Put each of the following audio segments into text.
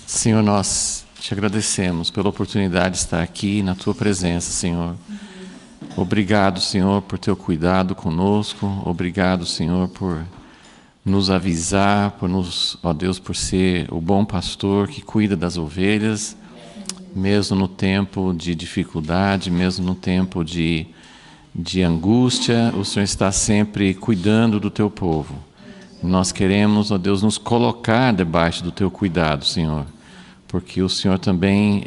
Senhor, nós te agradecemos pela oportunidade de estar aqui na tua presença, Senhor. Obrigado, Senhor, por teu cuidado conosco. Obrigado, Senhor, por nos avisar, ó Deus, por ser o bom pastor que cuida das ovelhas, mesmo no tempo de dificuldade, mesmo no tempo de angústia, o Senhor está sempre cuidando do teu povo. Nós queremos, ó Deus, nos colocar debaixo do teu cuidado, Senhor, porque o Senhor também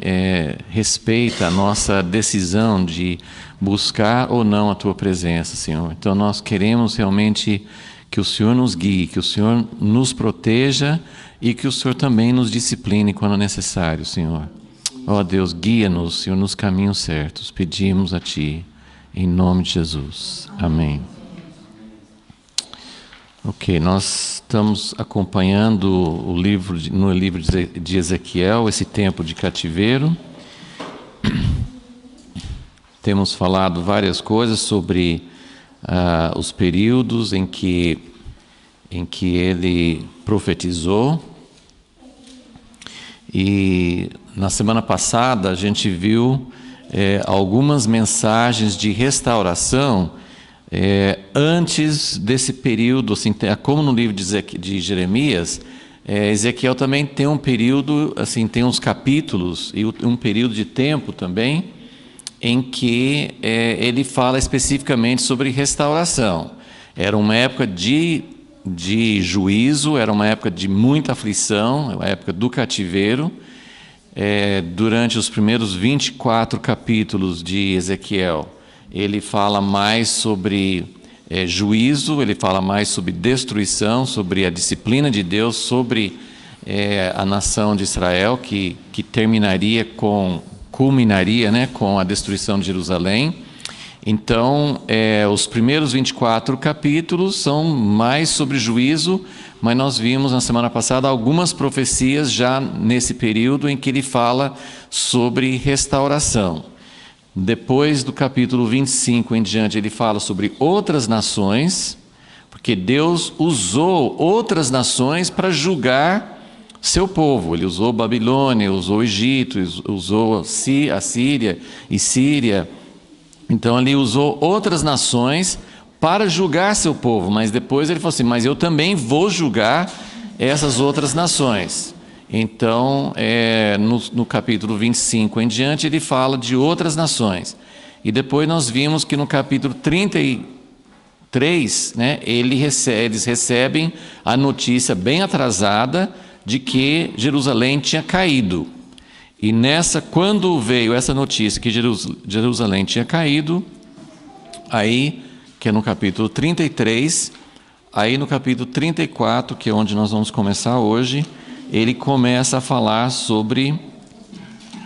respeita a nossa decisão de buscar ou não a tua presença, Senhor. Então nós queremos realmente que o Senhor nos guie, que o Senhor nos proteja e que o Senhor também nos discipline quando necessário, Senhor. Ó Deus, guia-nos, Senhor, nos caminhos certos. Pedimos a Ti, em nome de Jesus. Amém. Ok, nós estamos acompanhando no livro de Ezequiel, esse tempo de cativeiro. Temos falado várias coisas sobre os períodos em que ele profetizou. E na semana passada a gente viu algumas mensagens de restauração antes desse período, assim, como no livro de Jeremias, Ezequiel também tem um período, assim, tem uns capítulos e um período de tempo também em que ele fala especificamente sobre restauração. Era uma época de juízo, era uma época de muita aflição, a época do cativeiro. Durante os primeiros 24 capítulos de Ezequiel, ele fala mais sobre juízo, ele fala mais sobre destruição, sobre a disciplina de Deus, sobre a nação de Israel, que culminaria, né, com a destruição de Jerusalém. Então, os primeiros 24 capítulos são mais sobre juízo, mas nós vimos na semana passada algumas profecias já nesse período em que ele fala sobre restauração. Depois do capítulo 25 em diante, ele fala sobre outras nações, porque Deus usou outras nações para julgar seu povo. Ele usou Babilônia, usou Egito, usou a Síria e Síria. Então ele usou outras nações para julgar seu povo, mas depois ele falou assim, mas eu também vou julgar essas outras nações. Então, no capítulo 25 em diante, ele fala de outras nações. E depois nós vimos que no capítulo 33, né, eles recebem a notícia bem atrasada de que Jerusalém tinha caído. E quando veio essa notícia que Jerusalém tinha caído, aí, que é no capítulo 33, aí no capítulo 34, que é onde nós vamos começar hoje, ele começa a falar sobre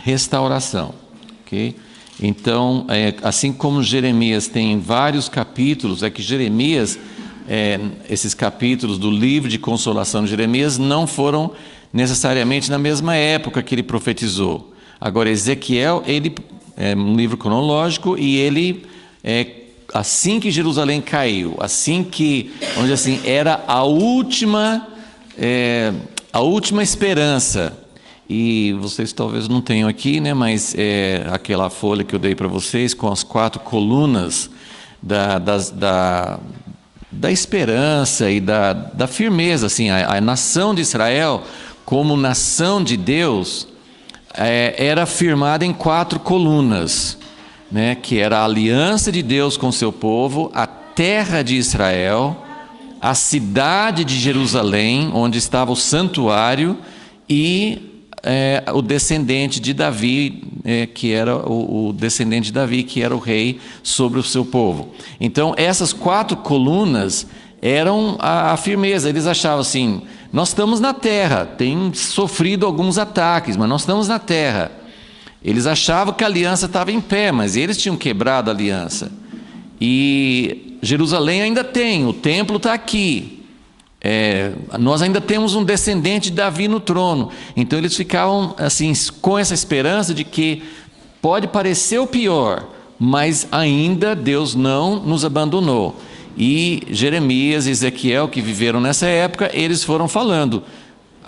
restauração. Okay? Então, assim como Jeremias tem vários capítulos, que Jeremias, esses capítulos do livro de consolação de Jeremias não foram necessariamente na mesma época que ele profetizou. Agora, Ezequiel, ele é um livro cronológico e ele, assim que Jerusalém caiu, assim que, vamos dizer assim, era a última esperança. E vocês talvez não tenham aqui, né, mas aquela folha que eu dei para vocês com as 4 colunas da esperança e da firmeza, assim, a nação de Israel como nação de Deus era firmada em 4 colunas, né, que era a aliança de Deus com seu povo, a terra de Israel, a cidade de Jerusalém, onde estava o santuário, e o descendente de Davi, que era o descendente de Davi, que era o rei sobre o seu povo. Então, essas 4 colunas eram a firmeza. Eles achavam assim, nós estamos na terra, tem sofrido alguns ataques, mas nós estamos na terra. Eles achavam que a aliança estava em pé, mas eles tinham quebrado a aliança. E Jerusalém ainda tem, o templo está aqui. Nós ainda temos um descendente de Davi no trono. Então eles ficavam assim, com essa esperança de que pode parecer o pior, mas ainda Deus não nos abandonou. E Jeremias e Ezequiel, que viveram nessa época, eles foram falando,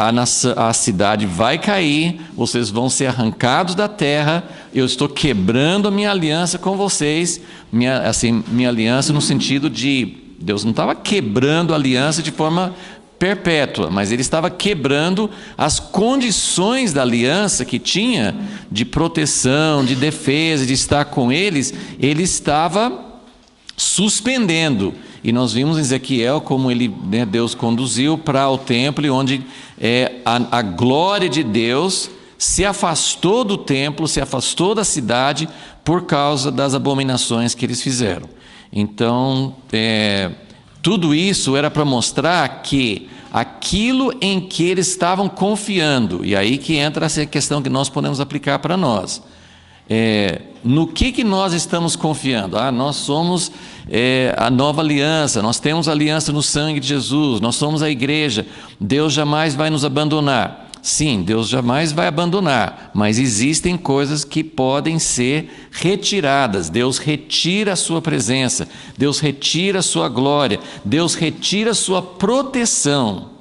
a cidade vai cair, vocês vão ser arrancados da terra, eu estou quebrando a minha aliança com vocês, minha aliança no sentido de, Deus não estava quebrando a aliança de forma perpétua, mas ele estava quebrando as condições da aliança que tinha de proteção, de defesa, de estar com eles, ele estava suspendendo. E nós vimos em Ezequiel como Deus conduziu para o templo, onde a glória de Deus se afastou do templo, se afastou da cidade por causa das abominações que eles fizeram. Então, tudo isso era para mostrar que aquilo em que eles estavam confiando, e aí que entra essa questão que nós podemos aplicar para nós. No que nós estamos confiando? Nós somos a nova aliança, nós temos aliança no sangue de Jesus, nós somos a igreja, Deus jamais vai nos abandonar. Sim, Deus jamais vai abandonar, mas existem coisas que podem ser retiradas. Deus retira a sua presença, Deus retira a sua glória, Deus retira a sua proteção,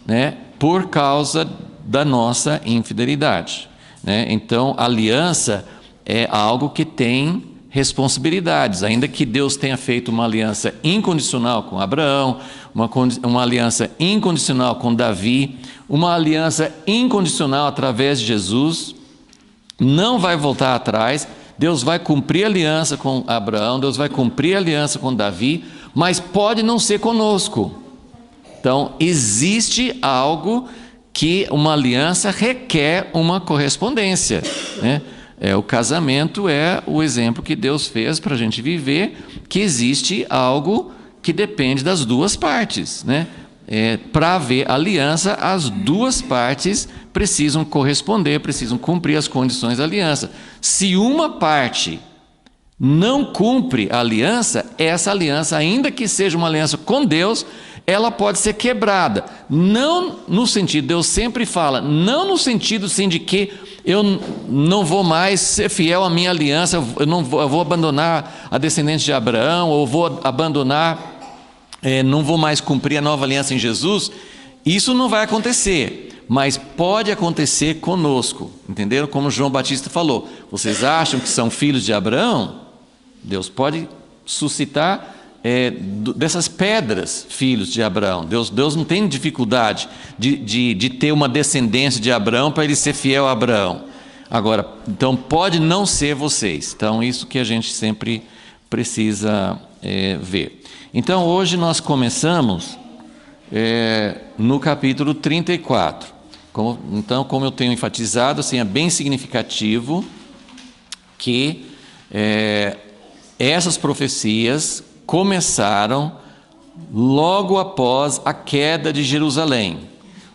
né, por causa da nossa infidelidade, né? Então, a aliança é algo que tem responsabilidades, ainda que Deus tenha feito uma aliança incondicional com Abraão, uma aliança incondicional com Davi, uma aliança incondicional através de Jesus, não vai voltar atrás. Deus vai cumprir a aliança com Abraão, Deus vai cumprir a aliança com Davi, mas pode não ser conosco. Então, existe algo que uma aliança requer uma correspondência, né? O casamento é o exemplo que Deus fez para a gente viver, que existe algo que depende das duas partes, né? Para haver aliança, as duas partes precisam corresponder, precisam cumprir as condições da aliança. Se uma parte não cumpre a aliança, essa aliança, ainda que seja uma aliança com Deus, ela pode ser quebrada. Não no sentido, Deus sempre fala, não no sentido assim de que eu não vou mais ser fiel à minha aliança, eu vou abandonar a descendência de Abraão, ou vou abandonar, não vou mais cumprir a nova aliança em Jesus. Isso não vai acontecer, mas pode acontecer conosco, entenderam? Como João Batista falou, vocês acham que são filhos de Abraão? Deus pode suscitar dessas pedras filhos de Abraão. Deus não tem dificuldade de ter uma descendência de Abraão para ele ser fiel a Abraão. Agora, então pode não ser vocês. Então isso que a gente sempre precisa ver. Então hoje nós começamos no capítulo 34. Como eu tenho enfatizado, assim, é bem significativo que essas profecias começaram logo após a queda de Jerusalém.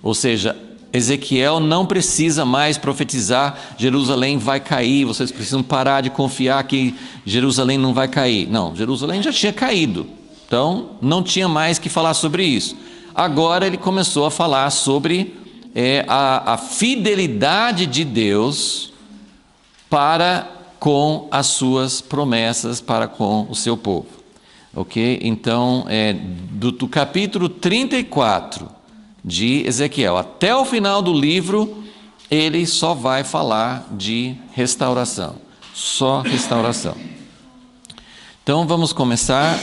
Ou seja, Ezequiel não precisa mais profetizar, Jerusalém vai cair, vocês precisam parar de confiar que Jerusalém não vai cair. Não, Jerusalém já tinha caído, então não tinha mais que falar sobre isso. Agora ele começou a falar sobre a fidelidade de Deus para com as suas promessas, para com o seu povo. Ok? Então, do capítulo 34 de Ezequiel até o final do livro, ele só vai falar de restauração. Só restauração. Então, vamos começar.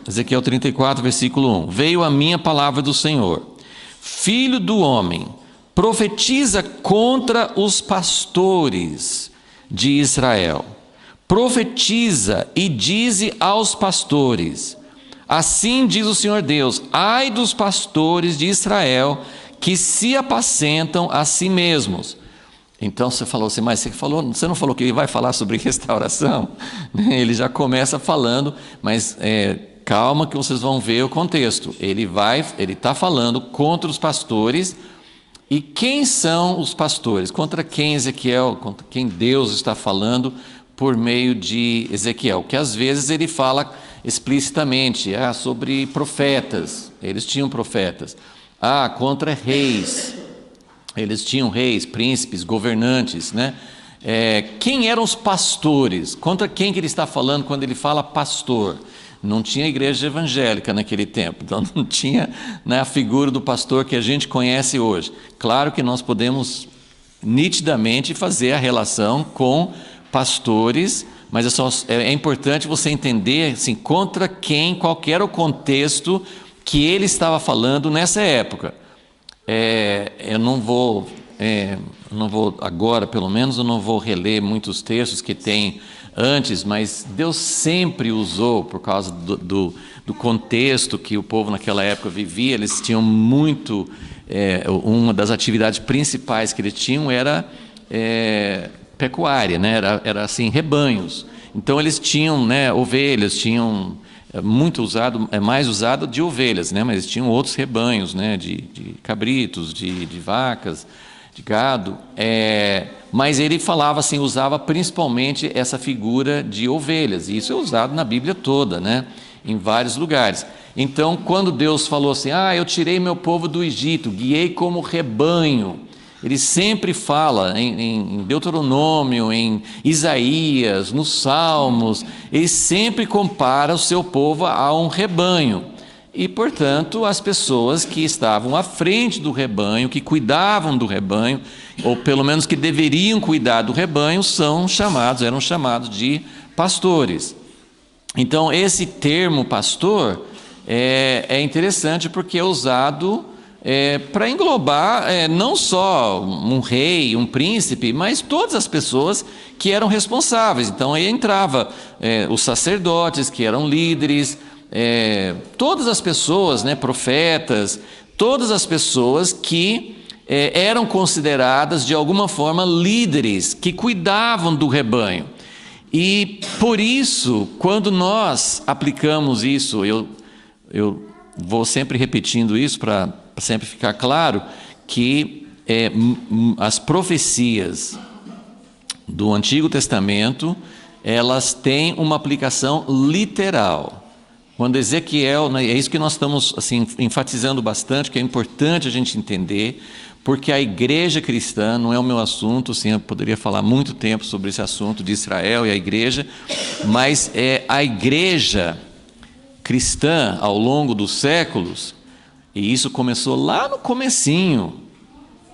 Ezequiel 34, versículo 1. Veio a minha palavra do Senhor. Filho do homem, profetiza contra os pastores de Israel. Profetiza e dize aos pastores: assim diz o Senhor Deus, ai dos pastores de Israel que se apacentam a si mesmos. Então você falou assim, mas você não falou que ele vai falar sobre restauração? Ele já começa falando, mas calma que vocês vão ver o contexto. Ele está falando contra os pastores. E quem são os pastores? Contra quem Ezequiel, contra quem Deus está falando por meio de Ezequiel? Que às vezes ele fala explicitamente sobre profetas. Eles tinham profetas. Contra reis. Eles tinham reis, príncipes, governantes, né? Quem eram os pastores? Contra quem que ele está falando quando ele fala pastor? Não tinha igreja evangélica naquele tempo, então não tinha, né, a figura do pastor que a gente conhece hoje. Claro que nós podemos nitidamente fazer a relação com pastores, mas é importante você entender assim, contra quem, qual era o contexto que ele estava falando nessa época. Eu não vou agora, pelo menos, eu não vou reler muitos textos que tem antes, mas Deus sempre usou, por causa do contexto que o povo naquela época vivia, eles tinham muito, uma das atividades principais que eles tinham era pecuária, né? Era assim, rebanhos. Então eles tinham, né, ovelhas, tinham mais usado de ovelhas, né? Mas eles tinham outros rebanhos, né, de cabritos, de vacas, de gado, mas ele falava assim, usava principalmente essa figura de ovelhas, e isso é usado na Bíblia toda, né? Em vários lugares. Então, quando Deus falou assim, eu tirei meu povo do Egito, guiei como rebanho, ele sempre fala em Deuteronômio, em Isaías, nos Salmos, ele sempre compara o seu povo a um rebanho. E, portanto, as pessoas que estavam à frente do rebanho, que cuidavam do rebanho, ou pelo menos que deveriam cuidar do rebanho, eram chamados de pastores. Então, esse termo pastor é interessante porque é usado para englobar não só um rei, um príncipe, mas todas as pessoas que eram responsáveis. Então, aí entrava os sacerdotes, que eram líderes, todas as pessoas, né, profetas, todas as pessoas que eram consideradas de alguma forma líderes, que cuidavam do rebanho. E por isso, quando nós aplicamos isso, eu vou sempre repetindo isso para sempre ficar claro, que as profecias do Antigo Testamento, elas têm uma aplicação literal. Quando Ezequiel, né, é isso que nós estamos assim, enfatizando bastante, que é importante a gente entender, porque a igreja cristã, não é o meu assunto, assim, eu poderia falar muito tempo sobre esse assunto de Israel e a igreja, mas a igreja cristã ao longo dos séculos, e isso começou lá no comecinho,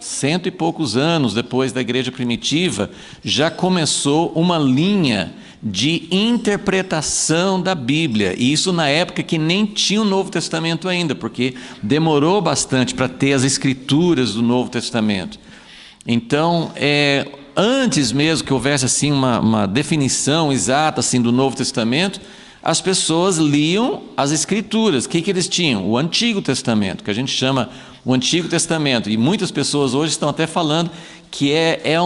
100 e poucos anos depois da igreja primitiva, já começou uma linha de interpretação da Bíblia, e isso na época que nem tinha o Novo Testamento ainda, porque demorou bastante para ter as escrituras do Novo Testamento. Então, antes mesmo que houvesse assim uma definição exata assim do Novo Testamento, as pessoas liam as escrituras. O que eles tinham? O Antigo Testamento, que a gente chama o Antigo Testamento, e muitas pessoas hoje estão até falando que é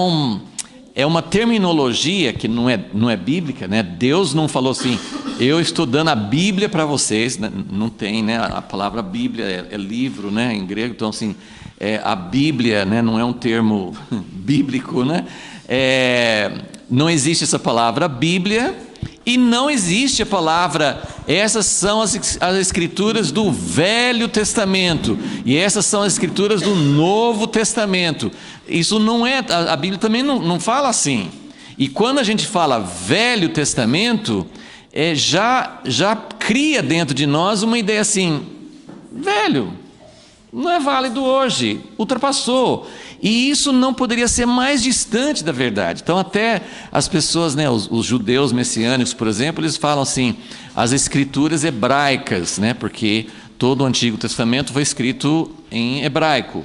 uma terminologia que não é bíblica, né? Deus não falou assim, eu estou dando a Bíblia para vocês, né? Não tem, né? A palavra Bíblia é livro, né? Em grego, então assim, a Bíblia, né? Não é um termo bíblico, né? Não existe essa palavra Bíblia, e não existe a palavra, essas são as escrituras do Velho Testamento, e essas são as escrituras do Novo Testamento. Isso não é, a Bíblia também não fala assim. E quando a gente fala Velho Testamento, já cria dentro de nós uma ideia assim, velho, não é válido hoje, ultrapassou. E isso não poderia ser mais distante da verdade. Então até as pessoas, né, os judeus messiânicos, por exemplo, eles falam assim, as escrituras hebraicas, né, porque todo o Antigo Testamento foi escrito em hebraico,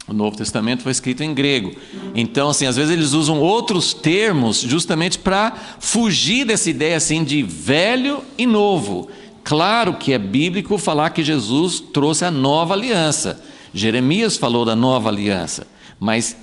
o Novo Testamento foi escrito em grego. Então assim, às vezes eles usam outros termos justamente para fugir dessa ideia assim de velho e novo. Claro que é bíblico falar que Jesus trouxe a nova aliança. Jeremias falou da nova aliança, mas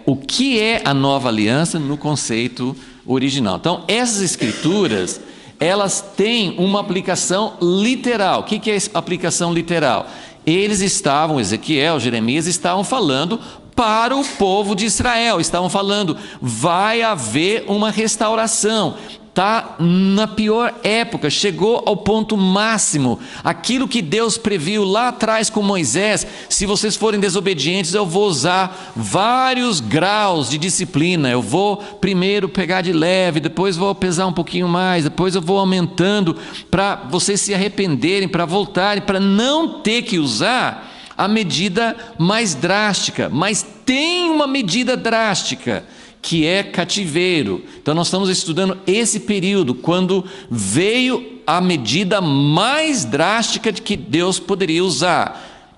o que é a nova aliança no conceito original? Então, essas escrituras, elas têm uma aplicação literal. O que é aplicação literal? Eles estavam, Ezequiel, Jeremias, estavam falando para o povo de Israel, estavam falando, vai haver uma restauração. está na pior época, chegou ao ponto máximo. Aquilo que Deus previu lá atrás com Moisés: se vocês forem desobedientes, eu vou usar vários graus de disciplina. Eu vou primeiro pegar de leve, depois vou pesar um pouquinho mais, depois eu vou aumentando, para vocês se arrependerem, para voltarem, para não ter que usar a medida mais drástica. Mas tem uma medida drástica, que é cativeiro. Então nós estamos estudando esse período, quando veio a medida mais drástica de que Deus poderia usar,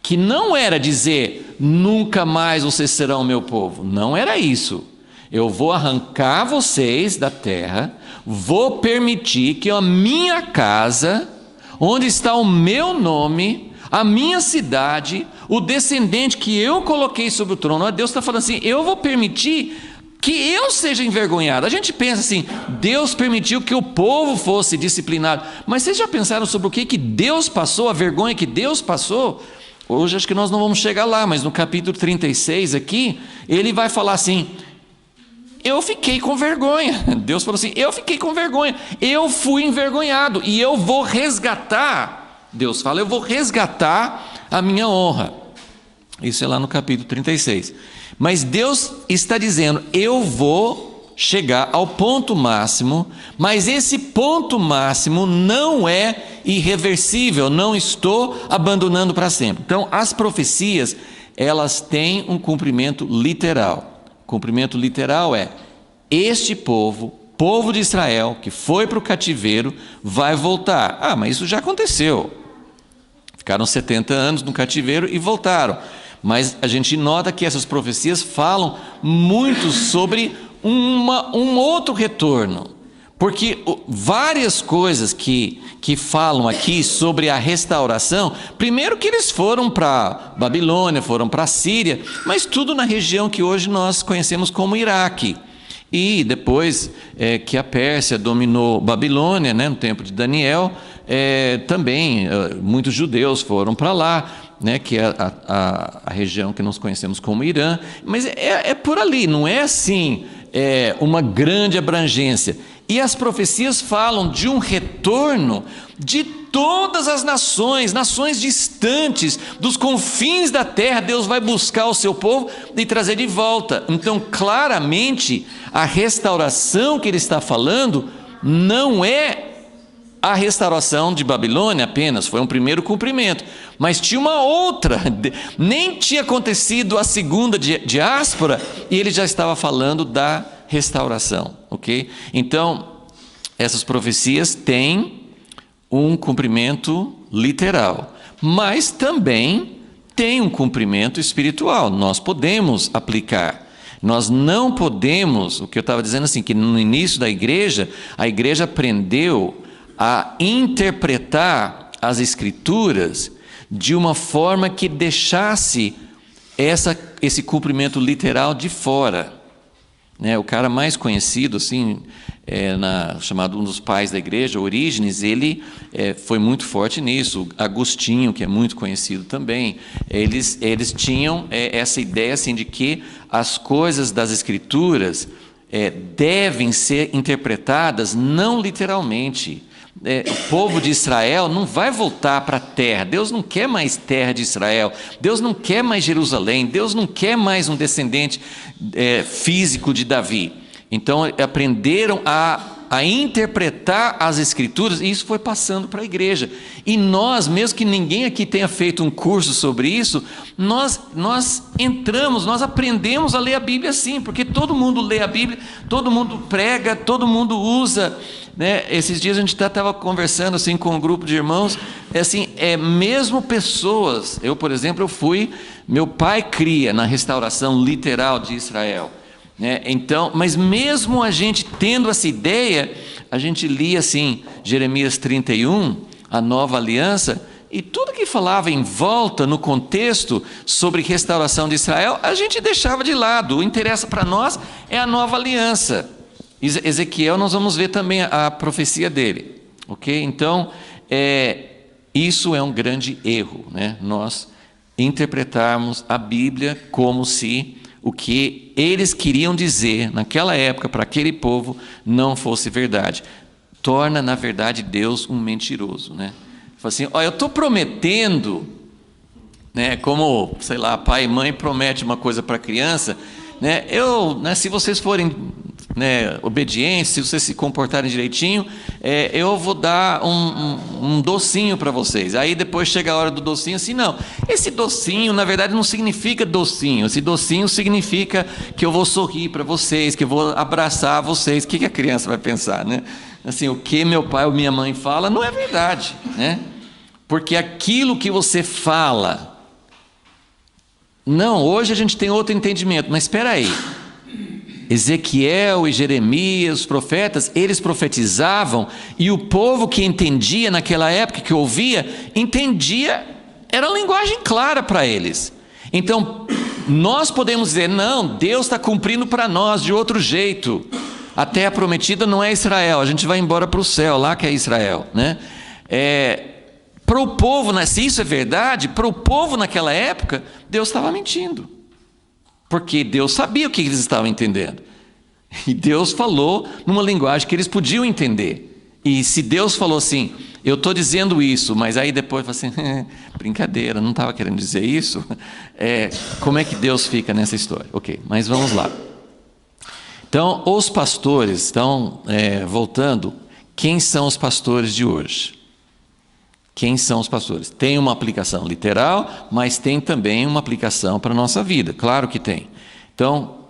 que não era dizer: nunca mais vocês serão meu povo. Não era isso. Eu vou arrancar vocês da terra, vou permitir que a minha casa, onde está o meu nome, a minha cidade, o descendente que eu coloquei sobre o trono, Deus está falando assim: eu vou permitir que eu seja envergonhado. A gente pensa assim: Deus permitiu que o povo fosse disciplinado. Mas vocês já pensaram sobre o que Deus passou, a vergonha que Deus passou? Hoje acho que nós não vamos chegar lá, mas no capítulo 36 aqui, ele vai falar assim: eu fiquei com vergonha. Deus falou assim: eu fiquei com vergonha, eu fui envergonhado, e eu vou resgatar. Deus fala: eu vou resgatar a minha honra. Isso é lá no capítulo 36. Mas Deus está dizendo: eu vou chegar ao ponto máximo, mas esse ponto máximo não é irreversível, não estou abandonando para sempre. Então, as profecias, elas têm um cumprimento literal. O cumprimento literal é: este povo de Israel, que foi para o cativeiro, vai voltar. Ah, mas isso já aconteceu. Ficaram 70 anos no cativeiro e voltaram. Mas a gente nota que essas profecias falam muito sobre um outro retorno. Porque várias coisas que falam aqui sobre a restauração, primeiro que eles foram para Babilônia, foram para a Síria, mas tudo na região que hoje nós conhecemos como Iraque. E depois que a Pérsia dominou Babilônia, né, no tempo de Daniel, também muitos judeus foram para lá, né, que é a região que nós conhecemos como Irã. Mas é por ali, não é assim uma grande abrangência. E as profecias falam de um retorno de todas as nações distantes, dos confins da terra. Deus vai buscar o seu povo e trazer de volta. Então, claramente, a restauração que ele está falando não é a restauração de Babilônia apenas, foi um primeiro cumprimento, mas tinha uma outra, nem tinha acontecido a segunda diáspora, e ele já estava falando da restauração, ok? Então, essas profecias têm um cumprimento literal, mas também tem um cumprimento espiritual. Nós podemos aplicar. Nós não podemos, o que eu estava dizendo assim, que no início da igreja, a igreja aprendeu a interpretar as Escrituras de uma forma que deixasse esse cumprimento literal de fora. O cara mais conhecido, assim, chamado um dos pais da igreja, Orígenes, ele foi muito forte nisso. Agostinho, que é muito conhecido também, eles tinham essa ideia assim, de que as coisas das Escrituras devem ser interpretadas não literalmente. O povo de Israel não vai voltar para a terra. Deus não quer mais terra de Israel. Deus não quer mais Jerusalém. Deus não quer mais um descendente físico de Davi. Então aprenderam a interpretar as Escrituras, e isso foi passando para a igreja. E nós, mesmo que ninguém aqui tenha feito um curso sobre isso, nós aprendemos a ler a Bíblia assim, porque todo mundo lê a Bíblia, todo mundo prega, todo mundo usa, né? Esses dias a gente estava conversando assim, com um grupo de irmãos, mesmo pessoas, eu por exemplo, meu pai cria na restauração literal de Israel. Então, mas mesmo a gente tendo essa ideia, a gente lia assim, Jeremias 31, a nova aliança, e tudo que falava em volta, no contexto, sobre restauração de Israel, a gente deixava de lado. O que interessa para nós é a nova aliança. Ezequiel, nós vamos ver também a profecia dele, ok? Então, isso é um grande erro, né? Nós interpretarmos a Bíblia como se o que eles queriam dizer naquela época para aquele povo não fosse verdade. Torna, na verdade, Deus um mentiroso, né? Fala assim, eu estou prometendo, né, como, sei lá, pai e mãe promete uma coisa para a criança, né, se vocês forem, né, obedientes, se vocês se comportarem direitinho, eu vou dar um docinho para vocês. Aí depois chega a hora do docinho, assim, não, esse docinho na verdade não significa docinho, esse docinho significa que eu vou sorrir para vocês, que eu vou abraçar vocês. O que a criança vai pensar, né? Assim, o que meu pai ou minha mãe fala não é verdade, né? Porque aquilo que você fala, não, hoje a gente tem outro entendimento, mas espera aí, Ezequiel e Jeremias, os profetas, eles profetizavam, e o povo que entendia naquela época, que ouvia, entendia, era uma linguagem clara para eles. Então, nós podemos dizer, não, Deus está cumprindo para nós de outro jeito. A terra prometida não é Israel, a gente vai embora para o céu, lá que é Israel, né? Para o povo, se isso é verdade, para o povo naquela época, Deus estava mentindo. Porque Deus sabia o que eles estavam entendendo. E Deus falou numa linguagem que eles podiam entender. E se Deus falou assim, eu estou dizendo isso, mas aí depois fala assim, brincadeira, não estava querendo dizer isso. Como é que Deus fica nessa história? Ok, mas vamos lá. Então, os pastores, voltando, quem são os pastores de hoje? Quem são os pastores? Tem uma aplicação literal, mas tem também uma aplicação para a nossa vida, claro que tem. Então,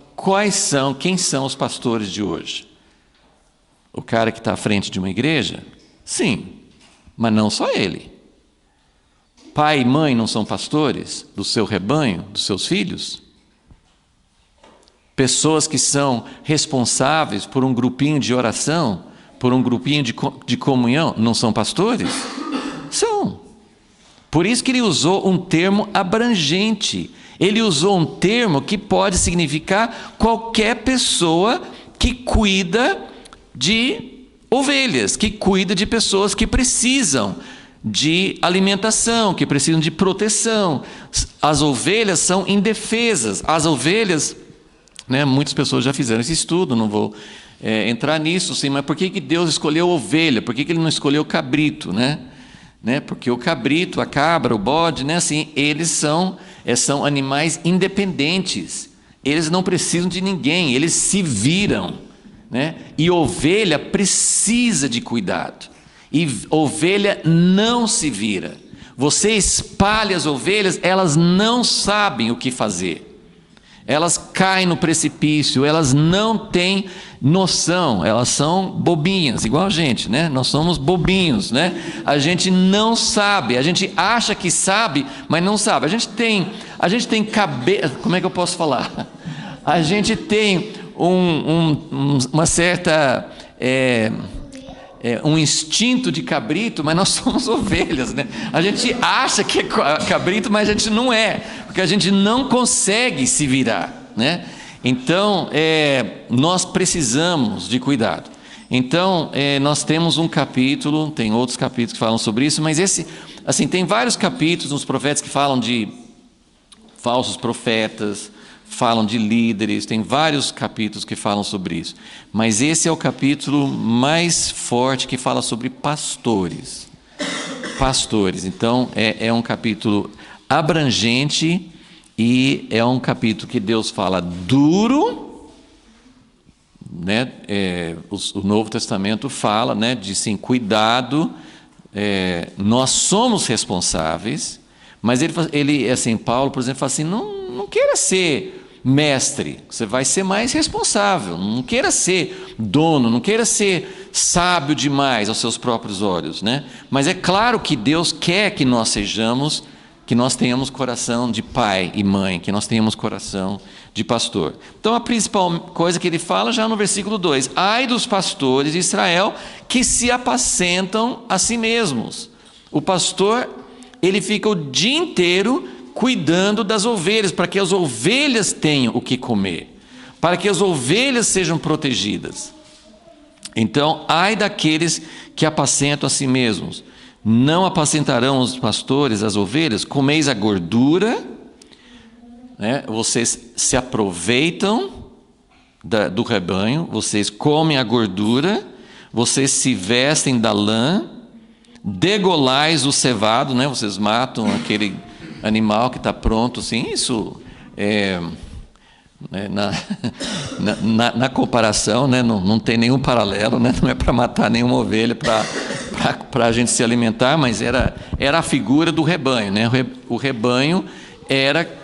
quem são os pastores de hoje? O cara que está à frente de uma igreja? Sim, mas não só ele. Pai e mãe não são pastores do seu rebanho, dos seus filhos? Pessoas que são responsáveis por um grupinho de oração, por um grupinho de comunhão, não são pastores? São. Por isso que ele usou um termo abrangente. Ele usou um termo que pode significar qualquer pessoa que cuida de ovelhas, que cuida de pessoas que precisam de alimentação, que precisam de proteção. As ovelhas são indefesas. As ovelhas, né, muitas pessoas já fizeram esse estudo, não vou entrar nisso, sim, mas por que Deus escolheu ovelha? Por que Ele não escolheu cabrito, né? Porque o cabrito, a cabra, o bode, né, assim, eles são animais independentes, eles não precisam de ninguém, eles se viram, né? E ovelha precisa de cuidado, e ovelha não se vira. Você espalha as ovelhas, elas não sabem o que fazer. Elas caem no precipício, elas não têm noção, elas são bobinhas, igual a gente, né? Nós somos bobinhos, né? A gente não sabe, a gente acha que sabe, mas não sabe. A gente tem cabeça, como é que eu posso falar? A gente tem uma certa... um instinto de cabrito, mas nós somos ovelhas, né? A gente acha que é cabrito, mas a gente não é, porque a gente não consegue se virar, né? Então, nós precisamos de cuidado. Então, nós temos um capítulo, tem outros capítulos que falam sobre isso, mas tem vários capítulos nos profetas que falam de falsos profetas, falam de líderes, tem vários capítulos que falam sobre isso. Mas esse é o capítulo mais forte que fala sobre pastores. Pastores. Então, é um capítulo abrangente e é um capítulo que Deus fala duro, né? O Novo Testamento fala, né, de sim, cuidado, nós somos responsáveis, mas ele assim, Paulo, por exemplo, fala assim, não queira ser mestre, você vai ser mais responsável, não queira ser dono, não queira ser sábio demais aos seus próprios olhos, né? Mas é claro que Deus quer que nós tenhamos coração de pai e mãe, que nós tenhamos coração de pastor. Então a principal coisa que ele fala já no versículo 2, ai dos pastores de Israel que se apacentam a si mesmos. O pastor, ele fica o dia inteiro cuidando das ovelhas, para que as ovelhas tenham o que comer, para que as ovelhas sejam protegidas. Então, ai daqueles que apacentam a si mesmos. Não apacentarão os pastores as ovelhas? Comeis a gordura, né? Vocês se aproveitam do rebanho, vocês comem a gordura, vocês se vestem da lã, degolais o cevado, né? Vocês matam aquele animal que está pronto, assim, isso na comparação, né? Não tem nenhum paralelo, né? Não é para matar nenhuma ovelha para a gente se alimentar, mas era a figura do rebanho, né? O rebanho era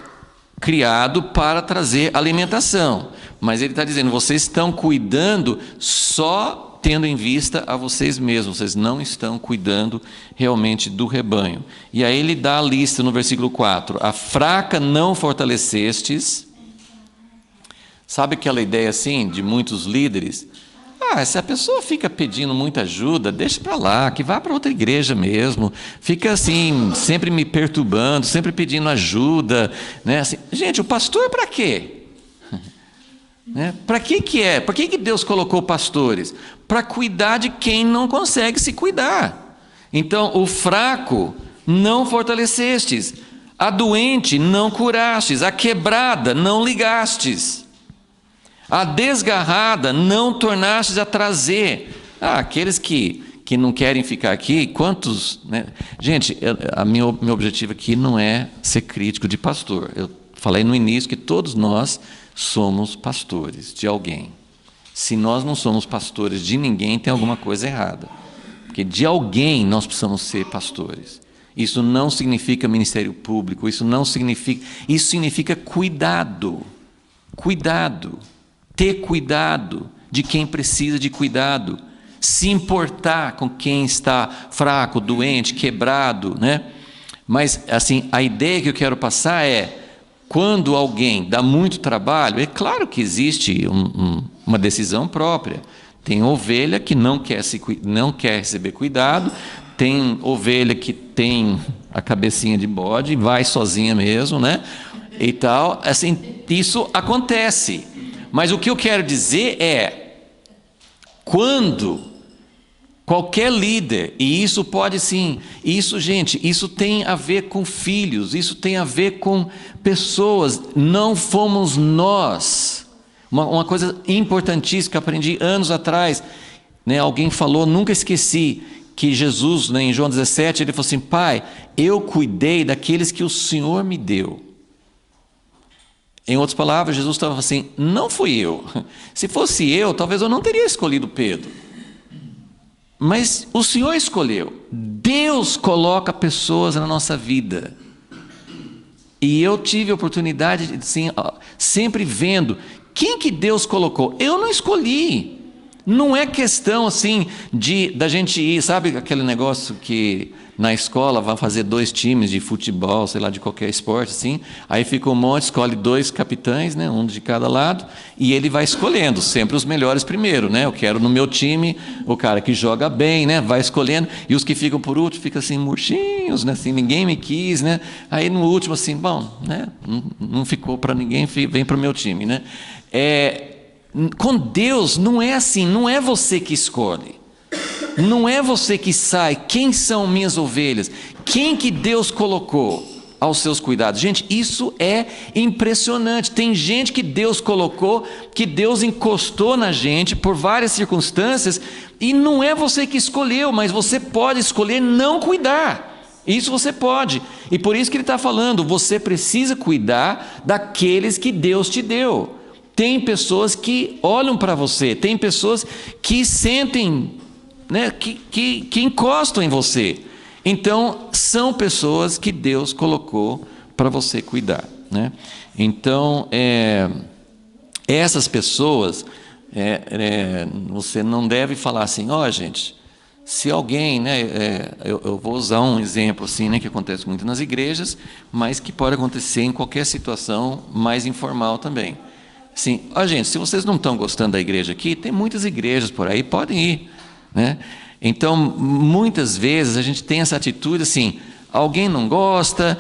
criado para trazer alimentação, mas ele está dizendo, vocês estão cuidando só tendo em vista a vocês mesmos, vocês não estão cuidando realmente do rebanho. E aí ele dá a lista no versículo 4, a fraca não fortalecestes. Sabe aquela ideia assim, de muitos líderes? Se a pessoa fica pedindo muita ajuda, deixa para lá, que vá para outra igreja mesmo. Fica assim, sempre me perturbando, sempre pedindo ajuda. Né? Assim, gente, o pastor para quê? Né? Para que é? Para que Deus colocou pastores? Para cuidar de quem não consegue se cuidar. Então, o fraco não fortalecestes, a doente não curastes, a quebrada não ligastes. A desgarrada não tornastes a trazer. Aqueles que não querem ficar aqui, quantos... Né? Gente, meu objetivo aqui não é ser crítico de pastor. Eu falei no início que todos nós somos pastores de alguém. Se nós não somos pastores de ninguém, tem alguma coisa errada. Porque de alguém nós precisamos ser pastores. Isso não significa ministério público, isso significa cuidado. Cuidado. Ter cuidado de quem precisa de cuidado, se importar com quem está fraco, doente, quebrado, né? Mas, assim, a ideia que eu quero passar é, quando alguém dá muito trabalho, é claro que existe uma decisão própria. Tem ovelha que não quer receber cuidado, tem ovelha que tem a cabecinha de bode e vai sozinha mesmo, né? E tal, assim, isso acontece. Mas o que eu quero dizer é, quando qualquer líder, e isso pode sim, isso tem a ver com filhos, isso tem a ver com pessoas, não fomos nós. Uma coisa importantíssima que aprendi anos atrás, né, alguém falou, nunca esqueci, que Jesus, né, em João 17, ele falou assim, Pai, eu cuidei daqueles que o Senhor me deu. Em outras palavras, Jesus estava assim, não fui eu. Se fosse eu, talvez eu não teria escolhido Pedro. Mas o Senhor escolheu. Deus coloca pessoas na nossa vida. E eu tive a oportunidade de, assim, sempre vendo, quem que Deus colocou? Eu não escolhi. Não é questão assim da gente ir, sabe aquele negócio que na escola vai fazer 2 times de futebol, sei lá, de qualquer esporte, assim, aí fica um monte, escolhe 2 capitães, né, um de cada lado, e ele vai escolhendo sempre os melhores primeiro, né, eu quero no meu time o cara que joga bem, né, vai escolhendo, e os que ficam por último ficam assim, murchinhos, né, assim, ninguém me quis, né, aí no último assim, bom, né, não ficou para ninguém, vem para o meu time, né. Com Deus não é assim, não é você que escolhe. Não é você que sai, quem são minhas ovelhas? Quem que Deus colocou aos seus cuidados? Gente, isso é impressionante. Tem gente que Deus colocou, que Deus encostou na gente por várias circunstâncias, e não é você que escolheu, mas você pode escolher não cuidar. Isso você pode. E por isso que ele está falando, você precisa cuidar daqueles que Deus te deu. Tem pessoas que olham para você, tem pessoas que sentem, né, que encostam em você. Então, são pessoas que Deus colocou para você cuidar, né? Então, essas pessoas, você não deve falar assim, gente, se alguém, né, eu vou usar um exemplo assim, né, que acontece muito nas igrejas, mas que pode acontecer em qualquer situação mais informal também. Sim, gente, se vocês não estão gostando da igreja aqui, tem muitas igrejas por aí, podem ir, né? Então, muitas vezes a gente tem essa atitude assim, alguém não gosta,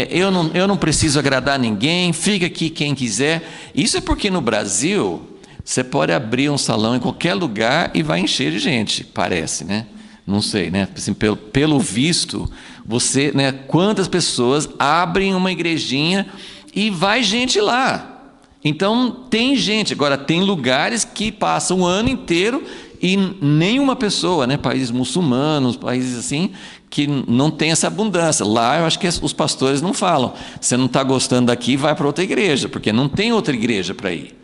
eu não preciso agradar ninguém, fica aqui quem quiser. Isso é porque no Brasil, você pode abrir um salão em qualquer lugar e vai encher de gente, parece, né? Não sei, né? Assim, pelo visto, você, né, quantas pessoas abrem uma igrejinha e vai gente lá. Então tem gente. Agora tem lugares que passam o ano inteiro e nenhuma pessoa, né? Países muçulmanos, países assim, que não tem essa abundância. Lá eu acho que os pastores não falam: você não está gostando daqui, vai para outra igreja, porque não tem outra igreja para ir.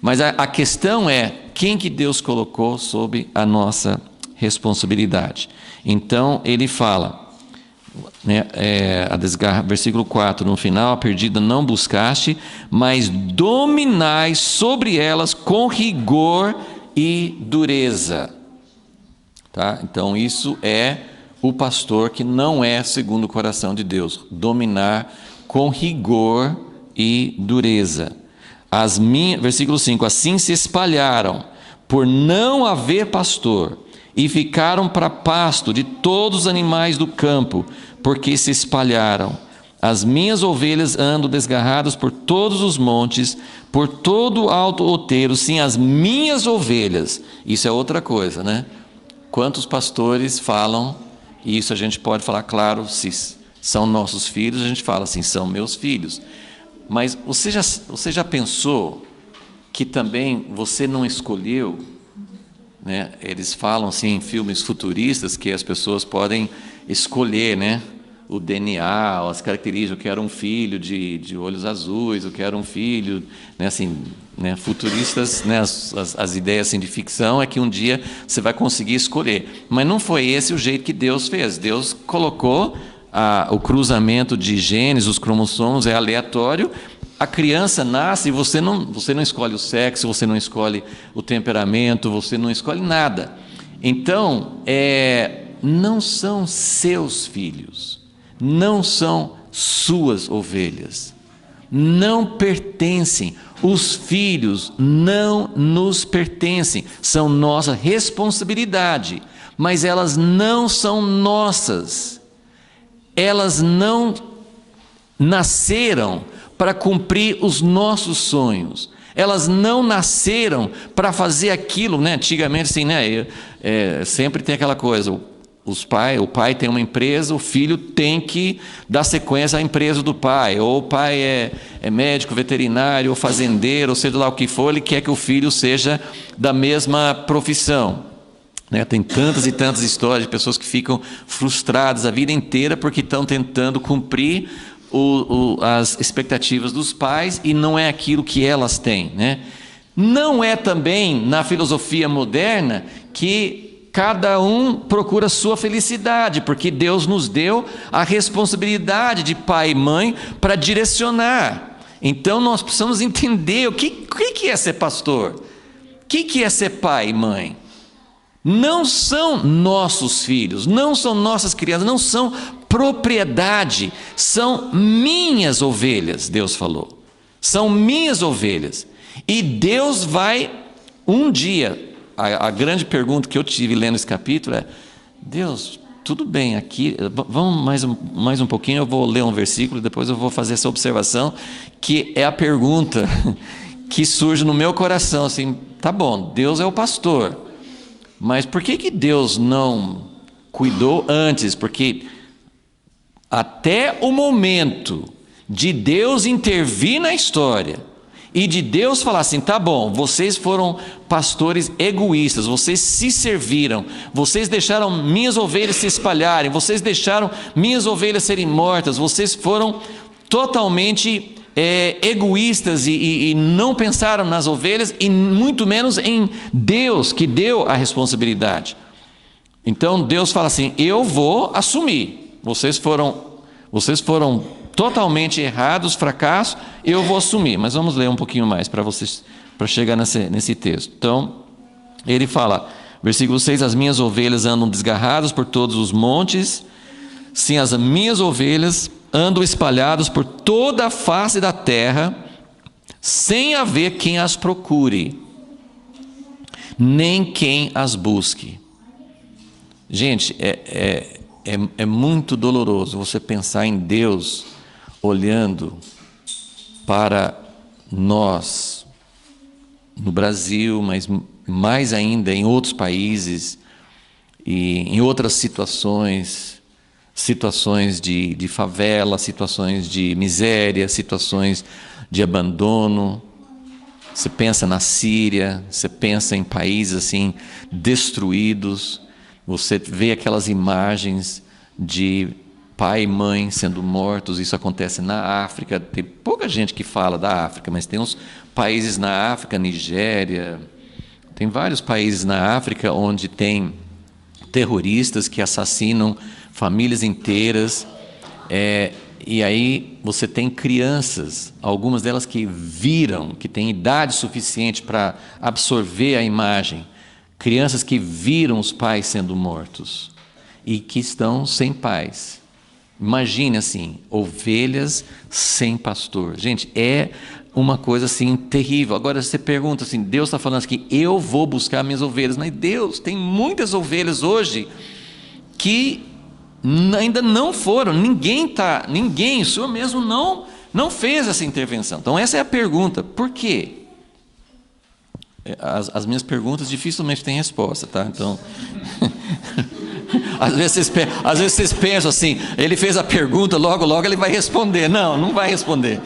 Mas a questão é quem que Deus colocou sob a nossa responsabilidade. Então ele fala, né, versículo 4, no final: a perdida não buscaste, mas dominai sobre elas com rigor e dureza. Tá? Então isso é o pastor que não é segundo o coração de Deus, dominar com rigor e dureza. Versículo 5: assim se espalharam por não haver pastor, e ficaram para pasto de todos os animais do campo, porque se espalharam. As minhas ovelhas andam desgarradas por todos os montes, por todo o alto outeiro, sim, as minhas ovelhas. Isso é outra coisa, né? Quantos pastores falam, e isso a gente pode falar, claro, se são nossos filhos, a gente fala assim: são meus filhos. Mas você já pensou que também você não escolheu, né? Eles falam assim em filmes futuristas que as pessoas podem escolher, né, o DNA, as características. Eu quero um filho de olhos azuis, eu quero um filho, né, assim, né, futuristas, né, as ideias assim, de ficção é que um dia você vai conseguir escolher. Mas não foi esse o jeito que Deus fez. Deus colocou o cruzamento de genes, os cromossomos, é aleatório. A criança nasce e você não escolhe o sexo, você não escolhe o temperamento, você não escolhe nada. Então, não são seus filhos, não são suas ovelhas, não pertencem. Os filhos não nos pertencem, são nossa responsabilidade, mas elas não são nossas. Elas não nasceram para cumprir os nossos sonhos. Elas não nasceram para fazer aquilo, né? Antigamente, assim, né? Sempre tem aquela coisa: o pai tem uma empresa, o filho tem que dar sequência à empresa do pai. Ou o pai é médico, veterinário, ou fazendeiro, ou seja lá o que for, ele quer que o filho seja da mesma profissão. Né? Tem tantas e tantas histórias de pessoas que ficam frustradas a vida inteira porque estão tentando cumprir as expectativas dos pais e não é aquilo que elas têm, né? Não é também na filosofia moderna que cada um procura a sua felicidade, porque Deus nos deu a responsabilidade de pai e mãe para direcionar. Então nós precisamos entender o que é ser pastor, o que é ser pai e mãe. Não são nossos filhos, não são nossas crianças, não são propriedade, são minhas ovelhas, Deus falou. São minhas ovelhas. E Deus vai, um dia, a grande pergunta que eu tive lendo esse capítulo é: Deus, tudo bem aqui, vamos mais um pouquinho, eu vou ler um versículo, depois eu vou fazer essa observação, que é a pergunta que surge no meu coração, assim: tá bom, Deus é o pastor, mas por que Deus não cuidou antes? Porque até o momento de Deus intervir na história e de Deus falar assim: tá bom, vocês foram pastores egoístas, vocês se serviram, vocês deixaram minhas ovelhas se espalharem, vocês deixaram minhas ovelhas serem mortas, vocês foram totalmente egoístas e não pensaram nas ovelhas e muito menos em Deus, que deu a responsabilidade. Então Deus fala assim: eu vou assumir, vocês foram totalmente errados, fracassos, eu vou assumir. Mas vamos ler um pouquinho mais para chegar nesse texto. Então ele fala, versículo 6: as minhas ovelhas andam desgarradas por todos os montes, sim, as minhas ovelhas andam espalhadas por toda a face da terra, sem haver quem as procure, nem quem as busque. Gente, é muito doloroso você pensar em Deus olhando para nós, no Brasil, mas mais ainda em outros países e em outras situações, situações de favela, situações de miséria, situações de abandono. Você pensa na Síria, você pensa em países assim destruídos, você vê aquelas imagens de pai e mãe sendo mortos. Isso acontece na África. Tem pouca gente que fala da África, mas tem uns países na África, Nigéria, tem vários países na África onde tem terroristas que assassinam famílias inteiras. E aí você tem crianças, algumas delas que viram, que têm idade suficiente para absorver a imagem, crianças que viram os pais sendo mortos e que estão sem pais. Imagine assim, ovelhas sem pastor. Gente, é uma coisa assim terrível. Agora você pergunta assim, Deus está falando assim, eu vou buscar minhas ovelhas, mas Deus, tem muitas ovelhas hoje que ainda não foram, ninguém, o Senhor mesmo não fez essa intervenção. Então essa é a pergunta, por quê? As minhas perguntas dificilmente têm resposta, tá? Então, às vezes vocês pensam assim, ele fez a pergunta, logo ele vai responder. Não vai responder.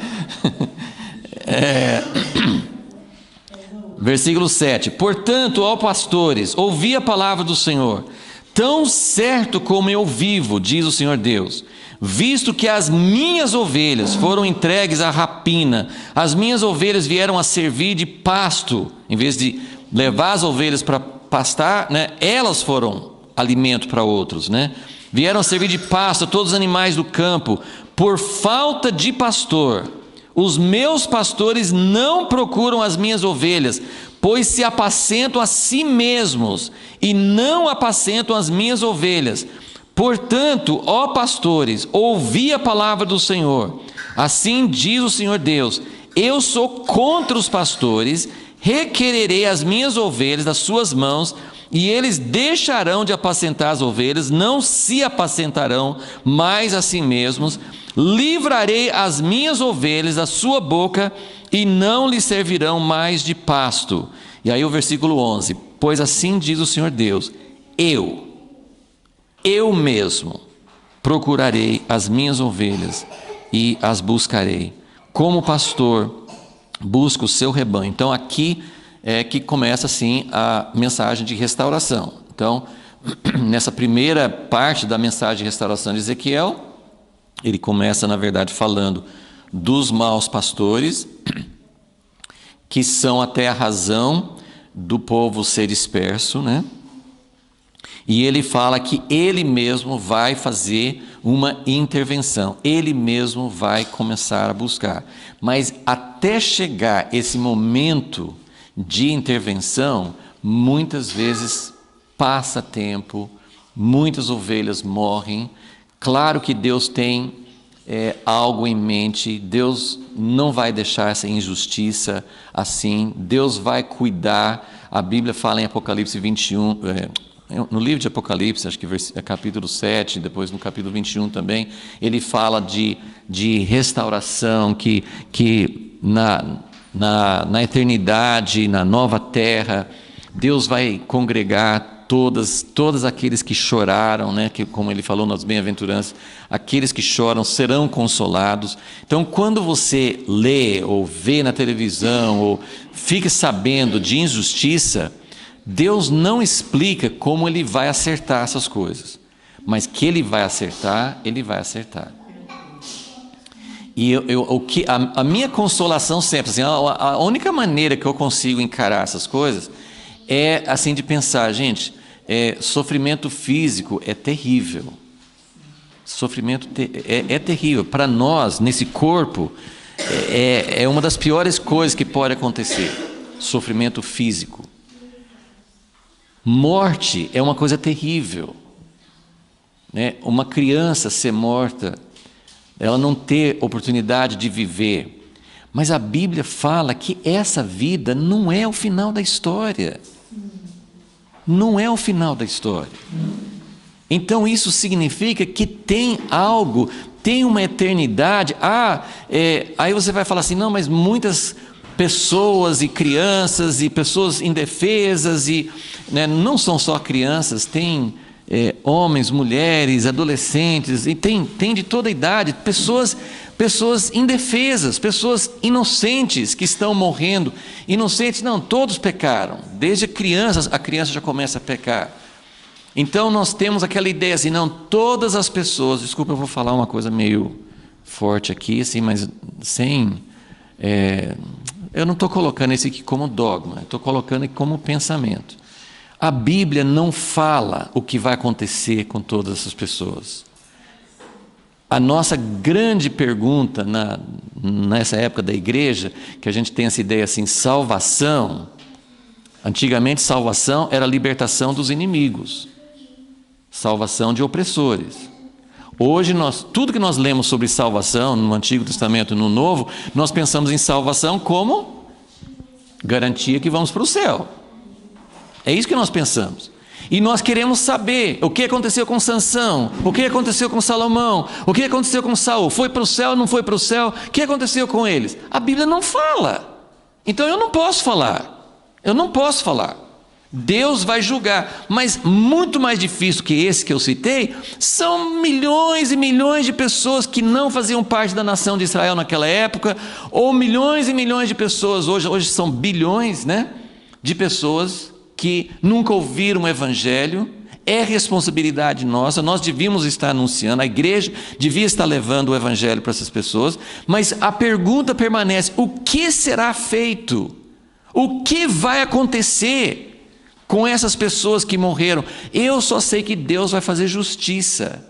Versículo 7, portanto, ó pastores, ouvi a palavra do Senhor. Tão certo como eu vivo, diz o Senhor Deus, visto que as minhas ovelhas foram entregues à rapina, as minhas ovelhas vieram a servir de pasto, em vez de levar as ovelhas para pastar, né, elas foram alimento para outros, né? Vieram a servir de pasto a todos os animais do campo, por falta de pastor. Os meus pastores não procuram as minhas ovelhas, pois se apacentam a si mesmos e não apacentam as minhas ovelhas. Portanto, ó pastores, ouvi a palavra do Senhor. Assim diz o Senhor Deus: eu sou contra os pastores, requererei as minhas ovelhas das suas mãos, e eles deixarão de apacentar as ovelhas, não se apacentarão mais a si mesmos. Livrarei as minhas ovelhas da sua boca, e não lhe servirão mais de pasto. E aí o versículo 11, pois assim diz o Senhor Deus, eu mesmo procurarei as minhas ovelhas e as buscarei, como pastor busca o seu rebanho. Então aqui é que começa assim a mensagem de restauração. Então, nessa primeira parte da mensagem de restauração de Ezequiel, ele começa na verdade falando dos maus pastores, que são até a razão do povo ser disperso, né? E ele fala que ele mesmo vai fazer uma intervenção, ele mesmo vai começar a buscar. Mas até chegar esse momento de intervenção, muitas vezes passa tempo, muitas ovelhas morrem. Claro que Deus tem algo em mente, Deus não vai deixar essa injustiça assim, Deus vai cuidar. A Bíblia fala em Apocalipse 21, no livro de Apocalipse, acho que capítulo 7, depois no capítulo 21 também, ele fala de restauração, que na eternidade, na nova terra, Deus vai congregar todos aqueles que choraram, né? Que, como ele falou nas bem-aventuranças, aqueles que choram serão consolados. Então, quando você lê ou vê na televisão ou fica sabendo de injustiça, Deus não explica como ele vai acertar essas coisas, mas que ele vai acertar, ele vai acertar. E a minha consolação sempre, assim, a única maneira que eu consigo encarar essas coisas é assim de pensar, gente, sofrimento físico é terrível. Sofrimento é terrível. Para nós, nesse corpo, é uma das piores coisas que pode acontecer. Sofrimento físico. Morte é uma coisa terrível, né? Uma criança ser morta, ela não ter oportunidade de viver. Mas a Bíblia fala que essa vida não é o final da história. Não é o final da história. Então isso significa que tem algo, tem uma eternidade. Aí você vai falar assim, não, mas muitas pessoas e crianças e pessoas indefesas, e, né, não são só crianças, tem homens, mulheres, adolescentes, e tem de toda a idade, pessoas indefesas, pessoas inocentes que estão morrendo. Inocentes não, todos pecaram, desde crianças, a criança já começa a pecar. Então nós temos aquela ideia assim, não, todas as pessoas, desculpa, eu vou falar uma coisa meio forte aqui, assim, mas sem... eu não estou colocando isso aqui como dogma, estou colocando aqui como pensamento. A Bíblia não fala o que vai acontecer com todas essas pessoas. A nossa grande pergunta nessa época da igreja, que a gente tem essa ideia assim, salvação. Antigamente salvação era a libertação dos inimigos, salvação de opressores. Hoje tudo que nós lemos sobre salvação no Antigo Testamento e no Novo, nós pensamos em salvação como garantia que vamos para o céu. É isso que nós pensamos. E nós queremos saber o que aconteceu com Sansão, o que aconteceu com Salomão, o que aconteceu com Saul. Foi para o céu, não foi para o céu? O que aconteceu com eles? A Bíblia não fala. Então eu não posso falar. Eu não posso falar. Deus vai julgar. Mas muito mais difícil que esse que eu citei, são milhões e milhões de pessoas que não faziam parte da nação de Israel naquela época, ou milhões e milhões de pessoas, hoje são bilhões, né, de pessoas que nunca ouviram o Evangelho. É responsabilidade nossa, nós devíamos estar anunciando, a igreja devia estar levando o Evangelho para essas pessoas, mas a pergunta permanece: o que será feito? O que vai acontecer com essas pessoas que morreram? Eu só sei que Deus vai fazer justiça,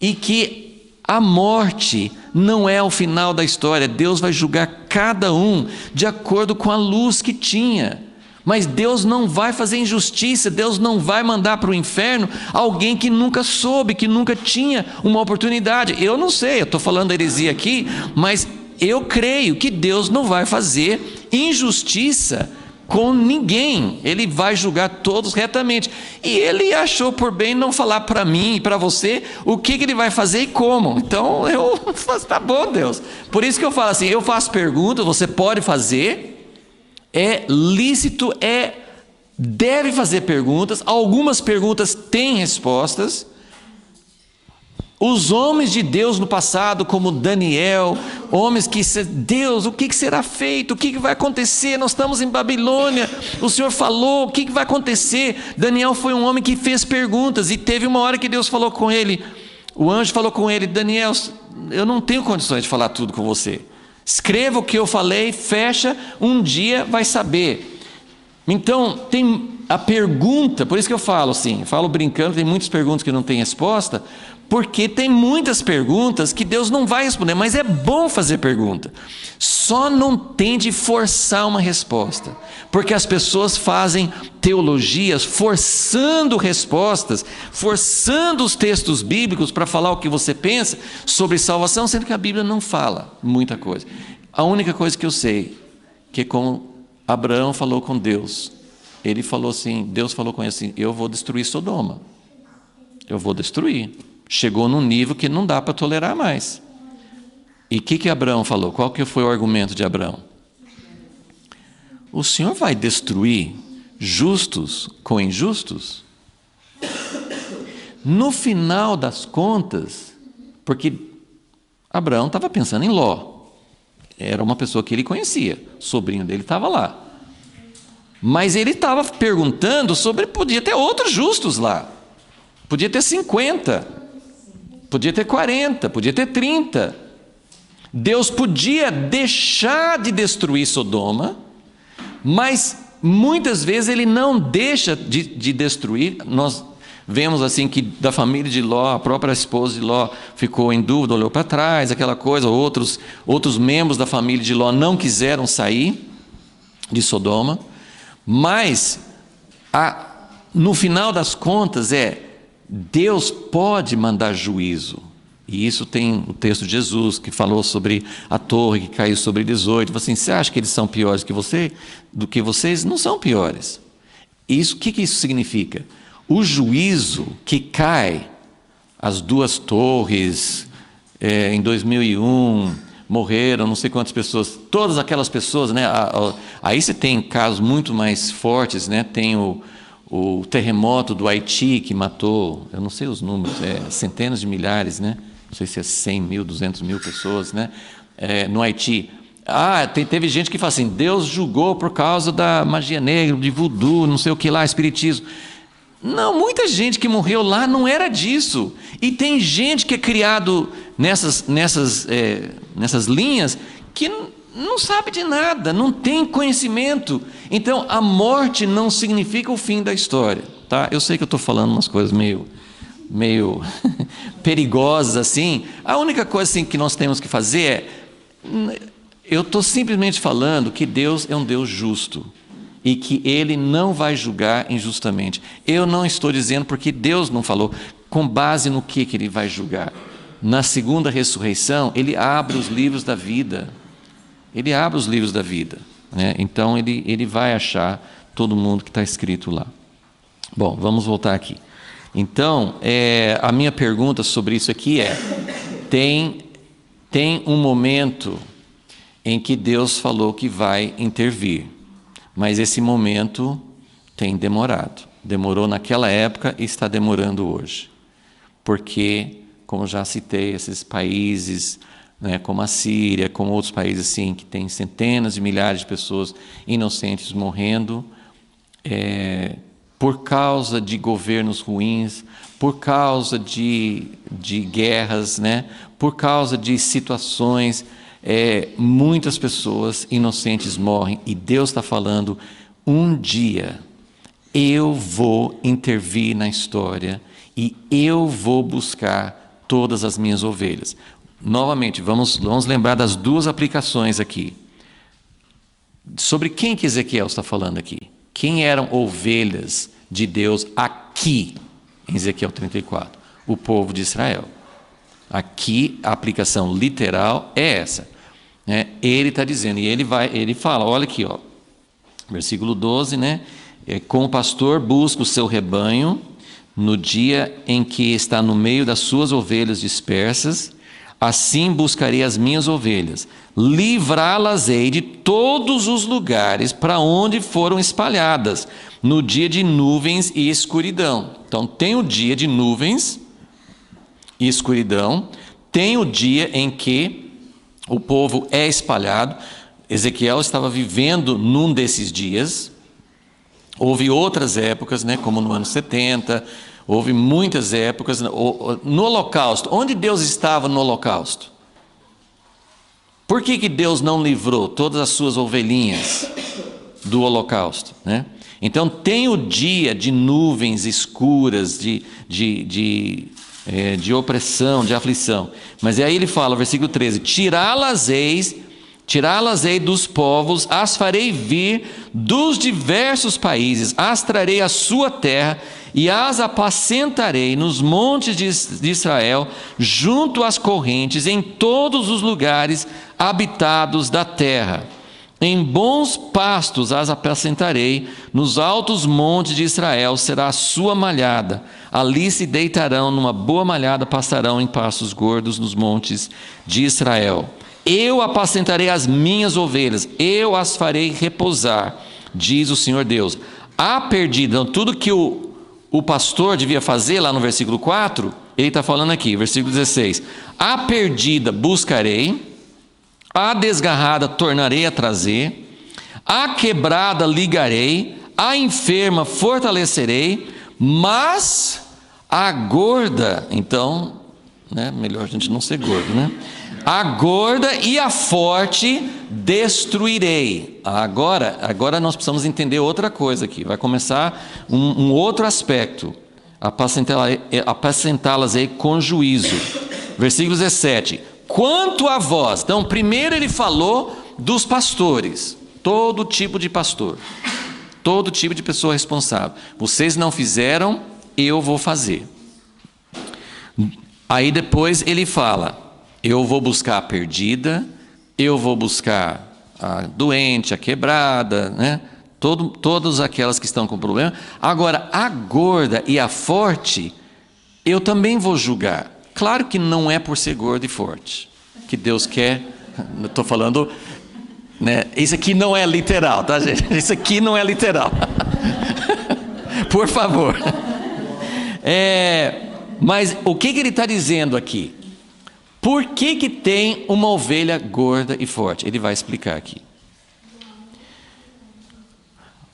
e que a morte não é o final da história. Deus vai julgar cada um de acordo com a luz que tinha. Mas Deus não vai fazer injustiça, Deus não vai mandar para o inferno alguém que nunca soube, que nunca tinha uma oportunidade. Eu não sei, eu estou falando heresia aqui, mas eu creio que Deus não vai fazer injustiça com ninguém. Ele vai julgar todos retamente. E Ele achou por bem não falar para mim e para você o que Ele vai fazer e como. Então tá bom, Deus. Por isso que eu falo assim, eu faço perguntas, você pode fazer. É lícito, deve fazer perguntas. Algumas perguntas têm respostas. Os homens de Deus no passado, como Daniel, homens que, Deus, o que será feito? O que vai acontecer? Nós estamos em Babilônia, o Senhor falou, o que vai acontecer? Daniel foi um homem que fez perguntas, e teve uma hora que Deus falou com ele, o anjo falou com ele: Daniel, eu não tenho condições de falar tudo com você. Escreva o que eu falei, fecha, um dia vai saber. Então, tem a pergunta, por isso que eu falo assim, falo brincando, tem muitas perguntas que não tem resposta, porque tem muitas perguntas que Deus não vai responder, mas é bom fazer pergunta. Só não tente forçar uma resposta, porque as pessoas fazem teologias forçando respostas, forçando os textos bíblicos para falar o que você pensa sobre salvação, sendo que a Bíblia não fala muita coisa. A única coisa que eu sei, que como Abraão falou com Deus, ele falou assim, Deus falou com ele assim: eu vou destruir Sodoma, eu vou destruir. Chegou num nível que não dá para tolerar mais. E o que Abraão falou? Qual que foi o argumento de Abraão? O Senhor vai destruir justos com injustos? No final das contas, porque Abraão estava pensando em Ló, era uma pessoa que ele conhecia, o sobrinho dele estava lá, mas ele estava perguntando sobre, podia ter outros justos lá, podia ter 50, podia ter 40, podia ter 30. Deus podia deixar de destruir Sodoma, mas muitas vezes Ele não deixa de destruir. Nós vemos assim que da família de Ló, a própria esposa de Ló ficou em dúvida, olhou para trás, aquela coisa. Outros membros da família de Ló não quiseram sair de Sodoma, mas no final das contas Deus pode mandar juízo. E isso tem o texto de Jesus, que falou sobre a torre que caiu sobre 18. Assim, você acha que eles são piores do que vocês? Não são piores. O que isso significa? O juízo que cai, as duas torres, em 2001, morreram não sei quantas pessoas, todas aquelas pessoas, né? Aí você tem casos muito mais fortes, né? Tem o terremoto do Haiti que matou, eu não sei os números, centenas de milhares, né? Não sei se é 100 mil, 200 mil pessoas, né? No Haiti. Teve gente que fala assim, Deus julgou por causa da magia negra, de voodoo, não sei o que lá, espiritismo. Não, muita gente que morreu lá não era disso. E tem gente que é criado nessas linhas que não sabe de nada, não tem conhecimento. Então, a morte não significa o fim da história. Tá? Eu sei que eu estou falando umas coisas meio perigosas assim. A única coisa assim, que nós temos que fazer eu estou simplesmente falando que Deus é um Deus justo e que Ele não vai julgar injustamente. Eu não estou dizendo porque Deus não falou, com base no que Ele vai julgar. Na segunda ressurreição, Ele abre os livros da vida. Ele abre os livros da vida, né? Então ele vai achar todo mundo que está escrito lá. Bom, vamos voltar aqui. Então, a minha pergunta sobre isso aqui tem um momento em que Deus falou que vai intervir, mas esse momento tem demorado. Demorou naquela época e está demorando hoje. Porque, como já citei, esses países, né, como a Síria, como outros países assim, que tem centenas de milhares de pessoas inocentes morrendo, por causa de governos ruins, por causa de guerras, né, por causa de situações, muitas pessoas inocentes morrem, e Deus está falando, um dia eu vou intervir na história e eu vou buscar todas as minhas ovelhas. Novamente, vamos lembrar das duas aplicações aqui. Sobre quem que Ezequiel está falando aqui? Quem eram ovelhas de Deus aqui, em Ezequiel 34? O povo de Israel. Aqui, a aplicação literal é essa. Ele está dizendo, e ele fala, olha aqui, ó, versículo 12, né? Com o pastor busca o seu rebanho, no dia em que está no meio das suas ovelhas dispersas, assim buscarei as minhas ovelhas, livrá-las-ei de todos os lugares para onde foram espalhadas, no dia de nuvens e escuridão. Então, tem o dia de nuvens e escuridão, tem o dia em que o povo é espalhado. Ezequiel estava vivendo num desses dias. Houve outras épocas, né, como no ano 70, houve muitas épocas. No Holocausto, onde Deus estava no Holocausto? Por que Deus não livrou todas as suas ovelhinhas do Holocausto, né? Então tem o dia de nuvens escuras, de opressão, de aflição. Mas aí ele fala, versículo 13, tirá-las-ei dos povos, as farei vir dos diversos países, as trarei à sua terra e as apacentarei nos montes de Israel, junto às correntes, em todos os lugares habitados da terra. Em bons pastos as apacentarei, nos altos montes de Israel será a sua malhada. Ali se deitarão numa boa malhada, pastarão em pastos gordos nos montes de Israel. Eu apacentarei as minhas ovelhas, eu as farei repousar, diz o Senhor Deus. A perdida, então, tudo que o pastor devia fazer lá no versículo 4, ele está falando aqui, versículo 16. A perdida buscarei, a desgarrada tornarei a trazer, a quebrada ligarei, a enferma fortalecerei, mas a gorda, então, né, melhor a gente não ser gordo, né? A gorda e a forte destruirei. Agora nós precisamos entender outra coisa aqui. Vai começar um outro aspecto. Apacentá-las-ei com juízo. Versículo 17. Quanto a vós, então primeiro ele falou dos pastores, todo tipo de pastor, todo tipo de pessoa responsável. Vocês não fizeram, eu vou fazer. Aí depois ele fala, eu vou buscar a perdida, eu vou buscar a doente, a quebrada, né? Todas aquelas que estão com problema. Agora, a gorda e a forte, eu também vou julgar. Claro que não é por ser gordo e forte que Deus quer. Estou falando, né? Isso aqui não é literal, tá, gente? Isso aqui não é literal. Por favor. Mas o que ele está dizendo aqui? Por que tem uma ovelha gorda e forte? Ele vai explicar aqui.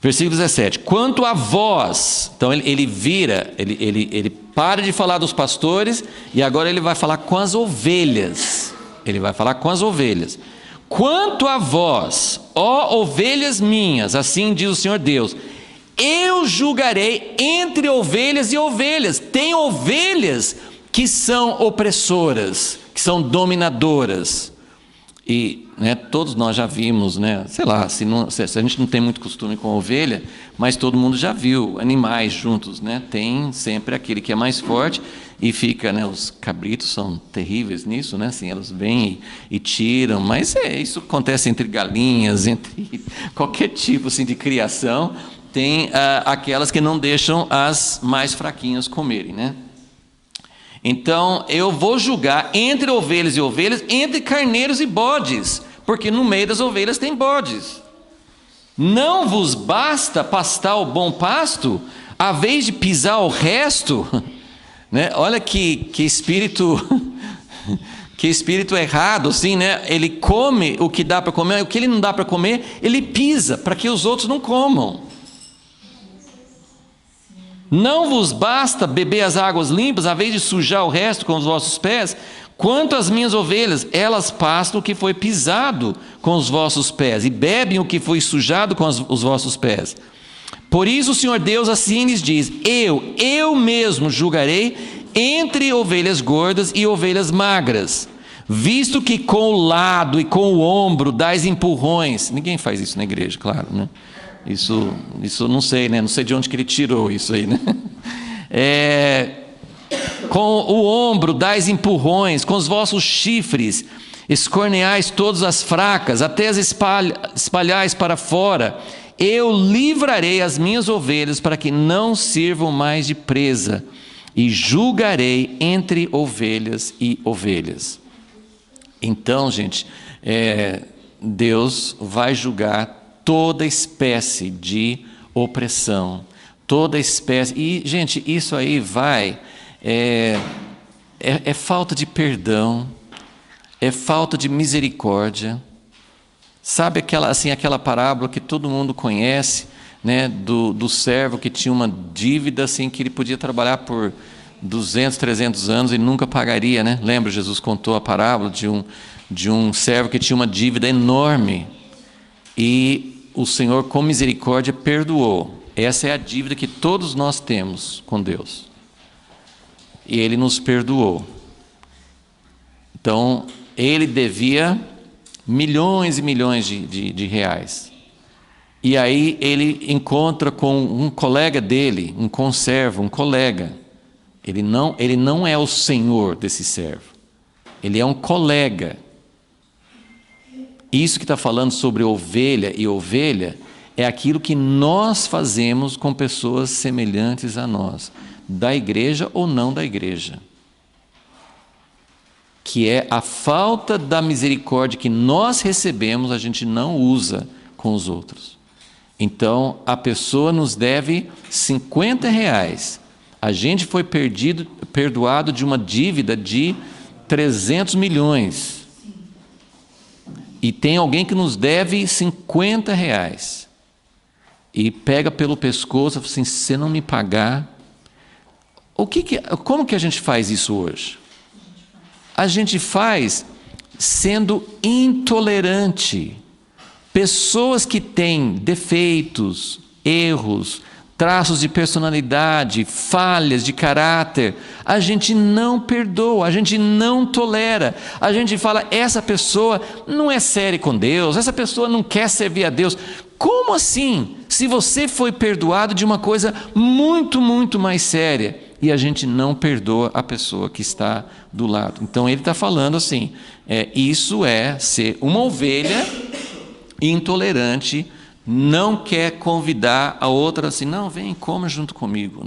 Versículo 17. Quanto a vós, então ele vira, ele para de falar dos pastores e agora ele vai falar com as ovelhas. Ele vai falar com as ovelhas. Quanto a vós, ó ovelhas minhas, assim diz o Senhor Deus, eu julgarei entre ovelhas e ovelhas. Tem ovelhas que são opressoras, que são dominadoras. E todos nós já vimos, sei lá, se a gente não tem muito costume com ovelha, mas todo mundo já viu animais juntos, tem sempre aquele que é mais forte e fica, os cabritos são terríveis nisso, assim, elas vêm e tiram, mas isso acontece entre galinhas, entre qualquer tipo assim, de criação, tem aquelas que não deixam as mais fraquinhas comerem, Então, eu vou julgar entre ovelhas e ovelhas, entre carneiros e bodes, porque no meio das ovelhas tem bodes. Não vos basta pastar o bom pasto, a vez de pisar o resto? Olha que espírito, que espírito errado, assim, Ele come o que dá para comer, o que ele não dá para comer, ele pisa, para que os outros não comam. Não vos basta beber as águas limpas, a vez de sujar o resto com os vossos pés? Quanto às minhas ovelhas, elas pastam o que foi pisado com os vossos pés, e bebem o que foi sujado com os vossos pés. Por isso o Senhor Deus assim lhes diz, eu mesmo julgarei entre ovelhas gordas e ovelhas magras, visto que com o lado e com o ombro dais empurrões. Ninguém faz isso na igreja, claro, Isso não sei, não sei de onde que ele tirou isso aí, Com o ombro dais empurrões, com os vossos chifres escorneais todas as fracas, até as espalhais para fora. Eu livrarei as minhas ovelhas para que não sirvam mais de presa, e julgarei entre ovelhas e ovelhas. Então, gente, Deus vai julgar toda espécie de opressão, toda espécie, e gente, isso aí é falta de perdão, é falta de misericórdia. Sabe aquela parábola que todo mundo conhece, do servo que tinha uma dívida assim, que ele podia trabalhar por 200, 300 anos e nunca pagaria, Lembra, Jesus contou a parábola de um servo que tinha uma dívida enorme e o Senhor, com misericórdia, perdoou. Essa é a dívida que todos nós temos com Deus. E Ele nos perdoou. Então, ele devia milhões e milhões de reais. E aí ele encontra com um colega dele, um conservo, um colega. Ele não é o senhor desse servo. Ele é um colega. Isso que está falando sobre ovelha e ovelha é aquilo que nós fazemos com pessoas semelhantes a nós, da igreja ou não da igreja, que é a falta da misericórdia que nós recebemos, a gente não usa com os outros. Então, a pessoa nos deve R$50. A gente foi perdoado de uma dívida de 300 milhões. E tem alguém que nos deve R$50. E pega pelo pescoço e fala assim, se você não me pagar... Como que a gente faz isso hoje? A gente faz sendo intolerante. Pessoas que têm defeitos, erros, traços de personalidade, falhas de caráter, a gente não perdoa, a gente não tolera. A gente fala, essa pessoa não é séria com Deus, essa pessoa não quer servir a Deus. Como assim? Se você foi perdoado de uma coisa muito, muito mais séria, e a gente não perdoa a pessoa que está do lado. Então ele está falando assim, isso é ser uma ovelha intolerante, não quer convidar a outra assim, não, vem, coma junto comigo,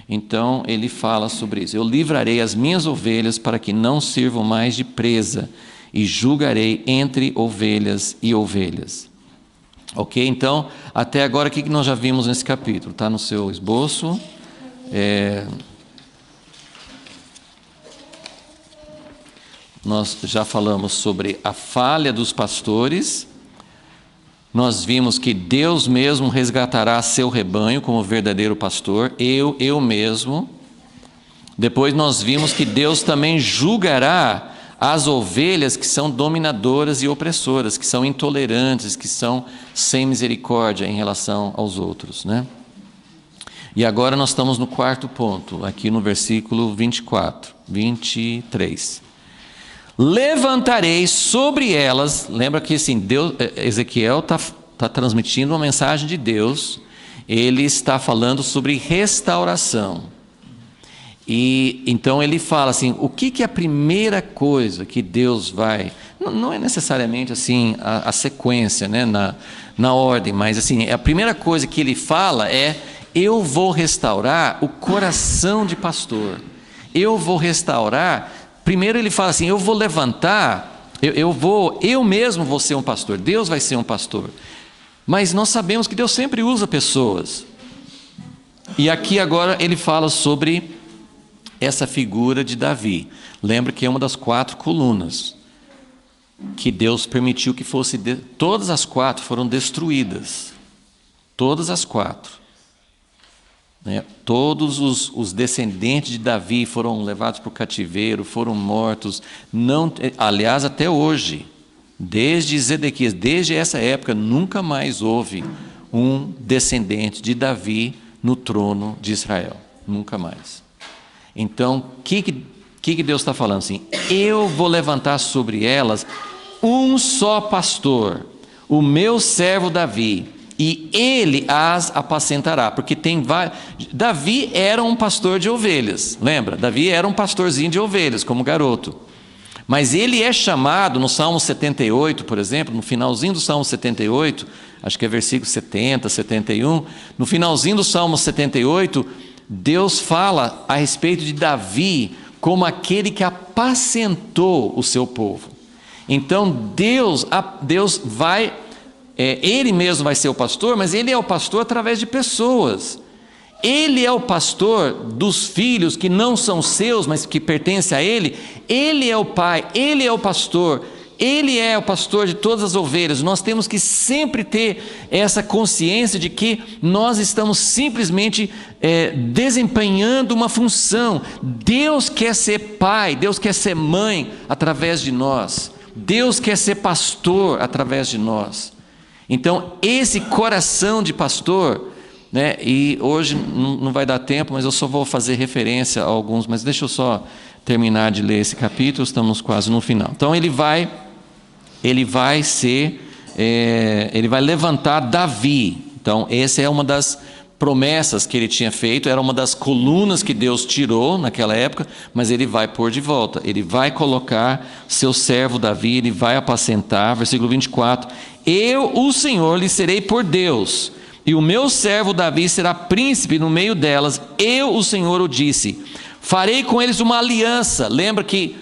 Então ele fala sobre isso. Eu livrarei as minhas ovelhas para que não sirvam mais de presa, e julgarei entre ovelhas e ovelhas. Ok? Então, até agora, o que nós já vimos nesse capítulo? Está no seu esboço. Nós já falamos sobre a falha dos pastores. Nós vimos que Deus mesmo resgatará seu rebanho como verdadeiro pastor, eu mesmo. Depois nós vimos que Deus também julgará as ovelhas que são dominadoras e opressoras, que são intolerantes, que são sem misericórdia em relação aos outros, né? E agora nós estamos no quarto ponto, aqui no versículo 23. Levantarei sobre elas, lembra que assim, Ezequiel está transmitindo uma mensagem de Deus, ele está falando sobre restauração. E então ele fala assim, o que é a primeira coisa que Deus vai... Não é necessariamente assim a sequência, né, na ordem, mas assim, a primeira coisa que ele fala é: eu vou restaurar o coração de pastor. Eu vou restaurar... Primeiro ele fala assim, eu vou levantar, eu mesmo vou ser um pastor, Deus vai ser um pastor. Mas nós sabemos que Deus sempre usa pessoas. E aqui agora ele fala sobre essa figura de Davi. Lembra que é uma das 4 colunas que Deus permitiu que fosse... Todas as 4 foram destruídas. Todas as 4. Né? Todos os descendentes de Davi foram levados para o cativeiro, foram mortos. Não, aliás, até hoje, desde Zedequias, desde essa época, nunca mais houve um descendente de Davi no trono de Israel. Nunca mais. Então, o que Deus está falando assim? Eu vou levantar sobre elas um só pastor, o meu servo Davi, e ele as apacentará, porque tem vários... Davi era um pastor de ovelhas, lembra? Davi era um pastorzinho de ovelhas, como garoto. Mas ele é chamado no Salmo 78, por exemplo, no finalzinho do Salmo 78, acho que é versículo 70, 71, no finalzinho do Salmo 78, Deus fala a respeito de Davi como aquele que apacentou o seu povo. Então Deus vai... ele mesmo vai ser o pastor, mas ele é o pastor através de pessoas. Ele é o pastor dos filhos que não são seus, mas que pertencem a ele. Ele é o pai, ele é o pastor, ele é o pastor de todas as ovelhas. Nós temos que sempre ter essa consciência de que nós estamos simplesmente desempenhando uma função. Deus quer ser pai, Deus quer ser mãe através de nós. Deus quer ser pastor através de nós. Então, esse coração de pastor, né, e hoje não vai dar tempo, mas eu só vou fazer referência a alguns, mas deixa eu só terminar de ler esse capítulo, estamos quase no final. Então, ele vai levantar Davi. Então, essa é uma das promessas que ele tinha feito, era uma das colunas que Deus tirou naquela época, mas ele vai pôr de volta, ele vai colocar seu servo Davi, ele vai apacentar, versículo 24, eu, o Senhor, lhe serei por Deus, e o meu servo Davi será príncipe no meio delas, eu, o Senhor, o disse, farei com eles uma aliança. Lembra que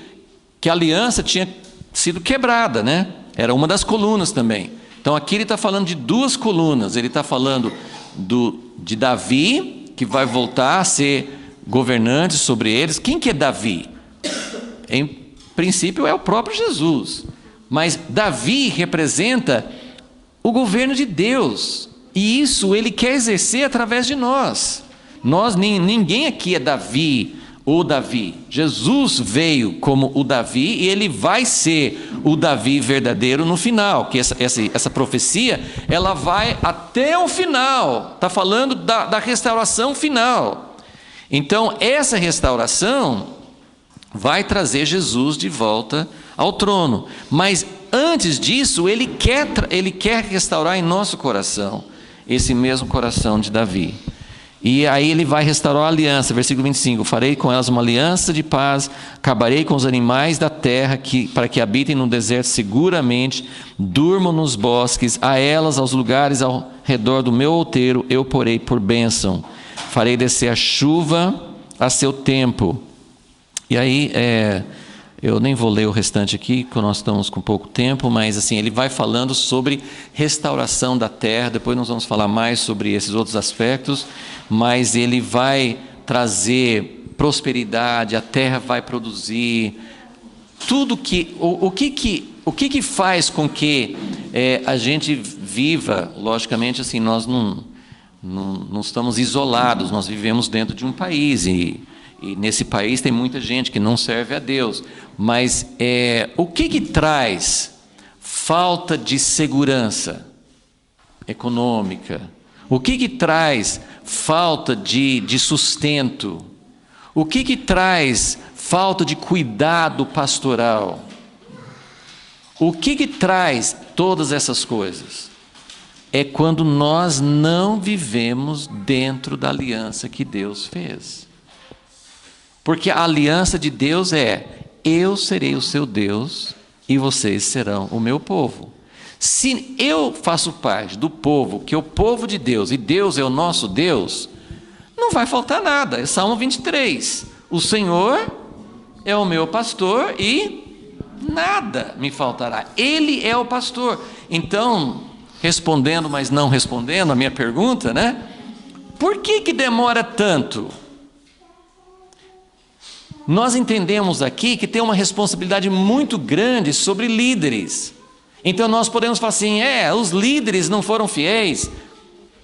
a aliança tinha sido quebrada, né? Era uma das colunas também. Então aqui ele está falando de 2 colunas, ele está falando de Davi, que vai voltar a ser governante sobre eles. Quem que é Davi? Em princípio é o próprio Jesus, mas Davi representa o governo de Deus, e isso ele quer exercer através de nós. Ninguém aqui é Davi ou Davi. Jesus veio como o Davi e ele vai ser o Davi verdadeiro no final, que essa profecia, ela vai até o final, está falando da restauração final. Então essa restauração vai trazer Jesus de volta ao trono, mas antes disso ele quer restaurar em nosso coração esse mesmo coração de Davi. E aí ele vai restaurar a aliança, versículo 25, farei com elas uma aliança de paz, acabarei com os animais da terra, para que habitem no deserto seguramente, durmam nos bosques, a elas, aos lugares ao redor do meu outeiro, eu porei por bênção, farei descer a chuva a seu tempo. E aí Eu nem vou ler o restante aqui, porque nós estamos com pouco tempo, mas assim, ele vai falando sobre restauração da terra. Depois nós vamos falar mais sobre esses outros aspectos, mas ele vai trazer prosperidade, a terra vai produzir tudo que o que faz com que a gente viva. Logicamente, assim, nós não estamos isolados, nós vivemos dentro de um país e nesse país tem muita gente que não serve a Deus, mas o que traz falta de segurança econômica? O que traz falta de sustento? O que traz falta de cuidado pastoral? O que traz todas essas coisas? É quando nós não vivemos dentro da aliança que Deus fez. Porque a aliança de Deus é: eu serei o seu Deus e vocês serão o meu povo. Se eu faço parte do povo, que é o povo de Deus, e Deus é o nosso Deus, não vai faltar nada. É Salmo 23. O Senhor é o meu pastor e nada me faltará. Ele é o pastor. Então, respondendo, mas não respondendo a minha pergunta, né? Por que demora tanto? Nós entendemos aqui que tem uma responsabilidade muito grande sobre líderes. Então nós podemos falar assim: os líderes não foram fiéis,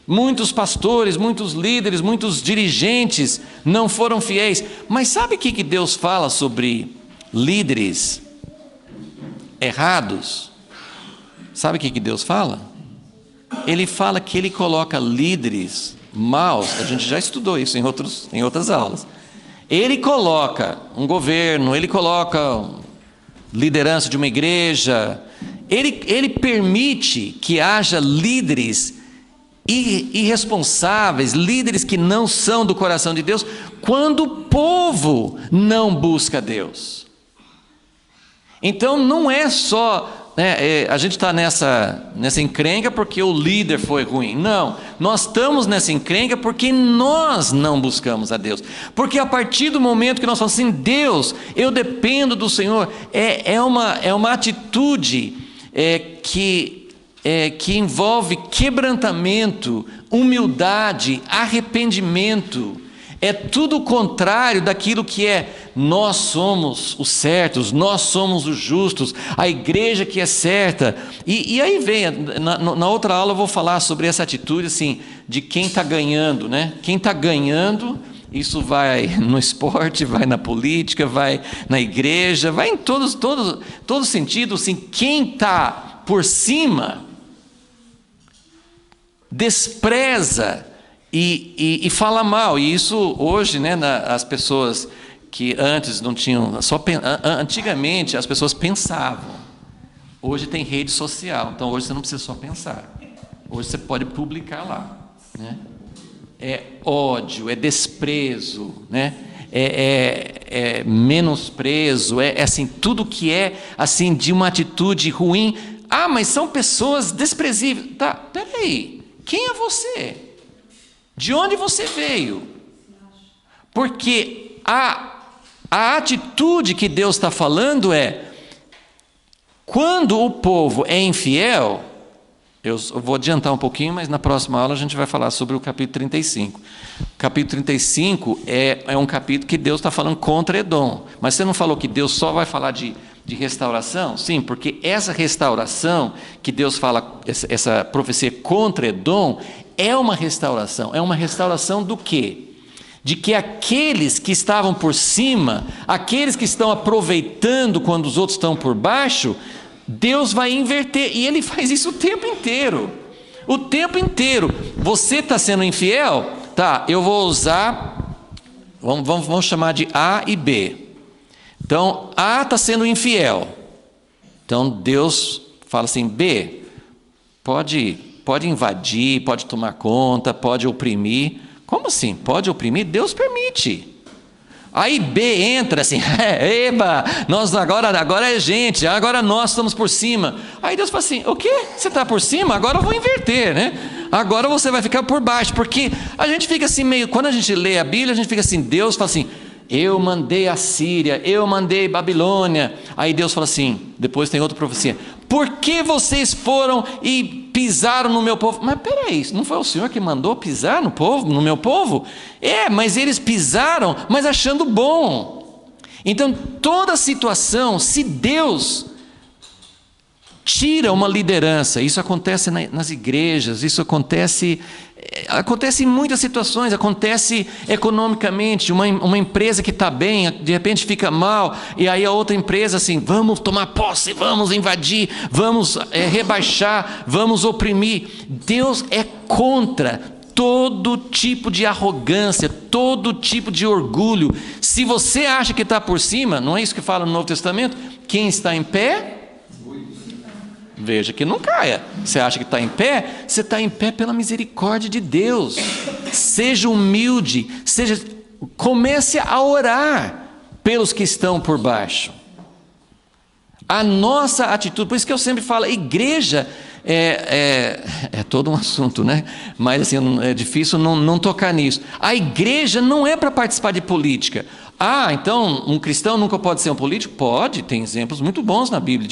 muitos pastores, muitos líderes, muitos dirigentes não foram fiéis. Mas sabe o que Deus fala sobre líderes errados? Sabe o que Deus fala? Ele fala que Ele coloca líderes maus. A gente já estudou isso em outras aulas. Ele coloca um governo, ele coloca liderança de uma igreja, ele permite que haja líderes irresponsáveis, líderes que não são do coração de Deus, quando o povo não busca Deus. Então não é só... a gente está nessa encrenca porque o líder foi ruim. Não, nós estamos nessa encrenca porque nós não buscamos a Deus. Porque a partir do momento que nós falamos assim: Deus, eu dependo do Senhor, é uma atitude que envolve quebrantamento, humildade, arrependimento. É tudo o contrário daquilo que nós somos os certos, nós somos os justos, a igreja que é certa. E aí vem, na outra aula eu vou falar sobre essa atitude assim, de quem está ganhando, né? Quem está ganhando, isso vai no esporte, vai na política, vai na igreja, vai em todo sentido, assim, quem está por cima despreza e fala mal. E isso hoje, né, as pessoas que antes não tinham, antigamente as pessoas pensavam. Hoje tem rede social, então hoje você não precisa só pensar. Hoje você pode publicar lá, né? É ódio, é desprezo, né? É menosprezo, é assim, tudo que é assim de uma atitude ruim. Mas são pessoas desprezíveis. Tá, peraí, quem é você? De onde você veio? Porque a atitude que Deus está falando quando o povo é infiel. Eu vou adiantar um pouquinho, mas na próxima aula a gente vai falar sobre o capítulo 35. O capítulo 35 é um capítulo que Deus está falando contra Edom. Mas você não falou que Deus só vai falar de restauração? Sim, porque essa restauração que Deus fala, essa profecia contra Edom, é uma restauração. É uma restauração do quê? De que aqueles que estavam por cima, aqueles que estão aproveitando quando os outros estão por baixo, Deus vai inverter. E Ele faz isso o tempo inteiro. O tempo inteiro. Você está sendo infiel? Tá, eu vou usar, vamos chamar de A e B. Então, A está sendo infiel. Então, Deus fala assim: B, pode invadir, pode tomar conta, pode oprimir. Como assim? Pode oprimir? Deus permite. Aí B entra assim: eba, nós agora é gente, agora nós estamos por cima. Aí Deus fala assim: o quê? Você está por cima? Agora eu vou inverter, né? Agora você vai ficar por baixo. Porque a gente fica assim meio, quando a gente lê a Bíblia, a gente fica assim, Deus fala assim: eu mandei a Síria, eu mandei Babilônia. Aí Deus fala assim, depois tem outra profecia, por que vocês foram e pisaram no meu povo? Mas peraí, não foi o Senhor que mandou pisar no povo, no meu povo? Mas eles pisaram, mas achando bom. Então toda situação, se Deus tira uma liderança, isso acontece nas igrejas, isso acontece em muitas situações, acontece economicamente, uma empresa que está bem, de repente fica mal, e aí a outra empresa assim, vamos tomar posse, vamos invadir, vamos rebaixar, vamos oprimir. Deus é contra todo tipo de arrogância, todo tipo de orgulho. Se você acha que está por cima, não é isso que fala no Novo Testamento? Quem está em pé, veja que não caia. Você acha que está em pé? Você está em pé pela misericórdia de Deus. Seja humilde, comece a orar pelos que estão por baixo. A nossa atitude, por isso que eu sempre falo, a igreja é todo um assunto, né? Mas assim, é difícil não tocar nisso. A igreja não é para participar de política. Então um cristão nunca pode ser um político? Pode, tem exemplos muito bons na Bíblia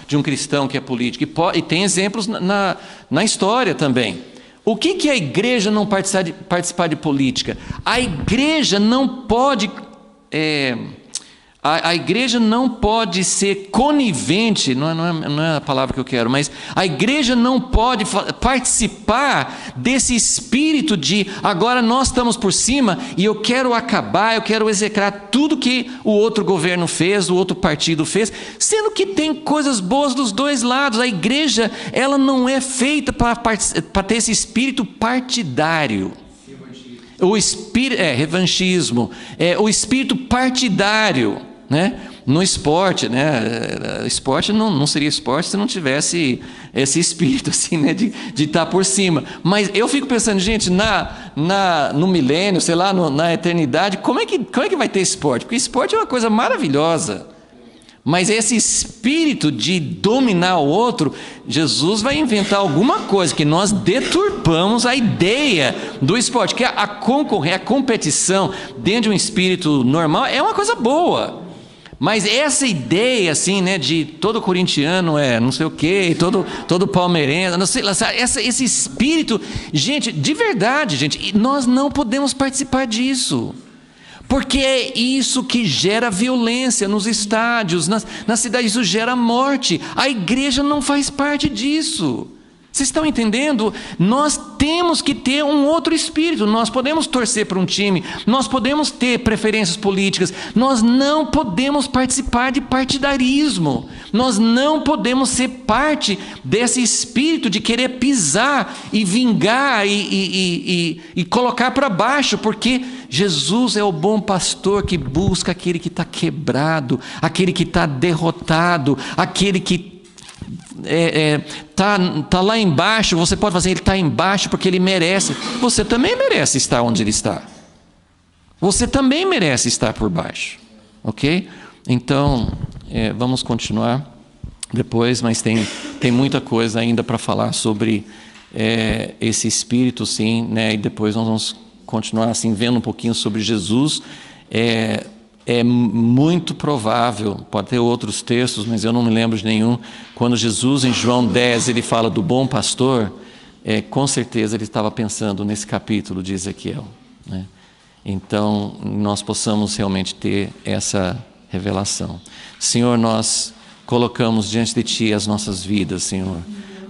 de um cristão que é político, e tem exemplos na história também. O que é a igreja não participar de política? A igreja não pode... A igreja não pode ser conivente, não é a palavra que eu quero, mas a igreja não pode participar desse espírito de agora nós estamos por cima e eu quero acabar, eu quero execrar tudo que o outro governo fez, o outro partido fez, sendo que tem coisas boas dos dois lados. A igreja, ela não é feita para ter esse espírito partidário. O espírito revanchismo, o espírito partidário, né? No esporte, né? Esporte não seria esporte se não tivesse esse espírito assim, né? de estar por cima. Mas eu fico pensando, gente, no milênio, sei lá, na eternidade, como é que vai ter esporte? Porque esporte é uma coisa maravilhosa. Mas esse espírito de dominar o outro, Jesus vai inventar alguma coisa que nós deturpamos a ideia do esporte, que a competição dentro de um espírito normal é uma coisa boa. Mas essa ideia assim, né, de todo corintiano não sei o quê, todo palmeirense, não sei lá, esse espírito, gente, de verdade, gente, nós não podemos participar disso. Porque é isso que gera violência nos estádios, na cidade, isso gera morte. A igreja não faz parte disso. Vocês estão entendendo? Nós temos que ter um outro espírito. Nós podemos torcer para um time, nós podemos ter preferências políticas, nós não podemos participar de partidarismo. Nós não podemos ser parte desse espírito de querer pisar e vingar e colocar para baixo, porque Jesus é o bom pastor que busca aquele que está quebrado, aquele que está derrotado, aquele que tá lá embaixo. Você pode fazer, ele está embaixo porque ele merece. Você também merece estar onde ele está. Você também merece estar por baixo. Ok? Então, vamos continuar depois, mas tem muita coisa ainda para falar sobre esse espírito, sim, né? E depois nós vamos continuar assim, vendo um pouquinho sobre Jesus. É muito provável, pode ter outros textos, mas eu não me lembro de nenhum, quando Jesus em João 10, ele fala do bom pastor, com certeza ele estava pensando nesse capítulo de Ezequiel, né? Então, nós possamos realmente ter essa revelação. Senhor, nós colocamos diante de Ti as nossas vidas, Senhor.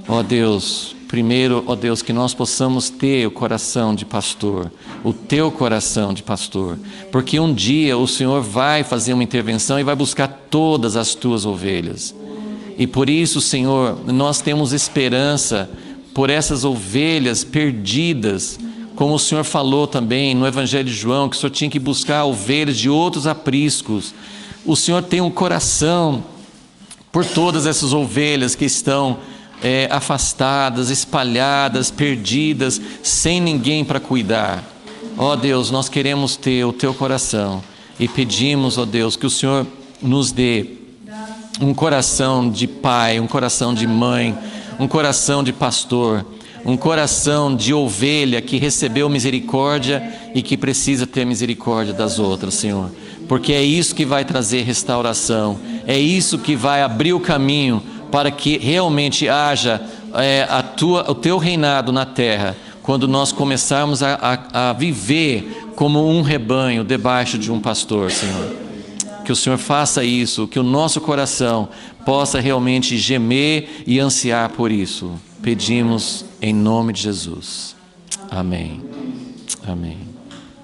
Ó Deus, primeiro, ó Deus, que nós possamos ter o coração de pastor, o Teu coração de pastor, porque um dia o Senhor vai fazer uma intervenção e vai buscar todas as Tuas ovelhas. E por isso, Senhor, nós temos esperança por essas ovelhas perdidas, como o Senhor falou também no Evangelho de João, que o Senhor tinha que buscar ovelhas de outros apriscos. O Senhor tem um coração por todas essas ovelhas que estão afastadas, espalhadas, perdidas, sem ninguém para cuidar. Ó Deus, nós queremos ter o Teu coração e pedimos, ó Deus, que o Senhor nos dê um coração de pai, um coração de mãe, um coração de pastor, um coração de ovelha que recebeu misericórdia e que precisa ter misericórdia das outras, Senhor. porque é isso que vai trazer restauração, é isso que vai abrir o caminho para que realmente haja o teu reinado na terra, quando nós começarmos a viver como um rebanho debaixo de um pastor, Senhor. Que o Senhor faça isso, que o nosso coração possa realmente gemer e ansiar por isso. Pedimos em nome de Jesus. Amém. Amém.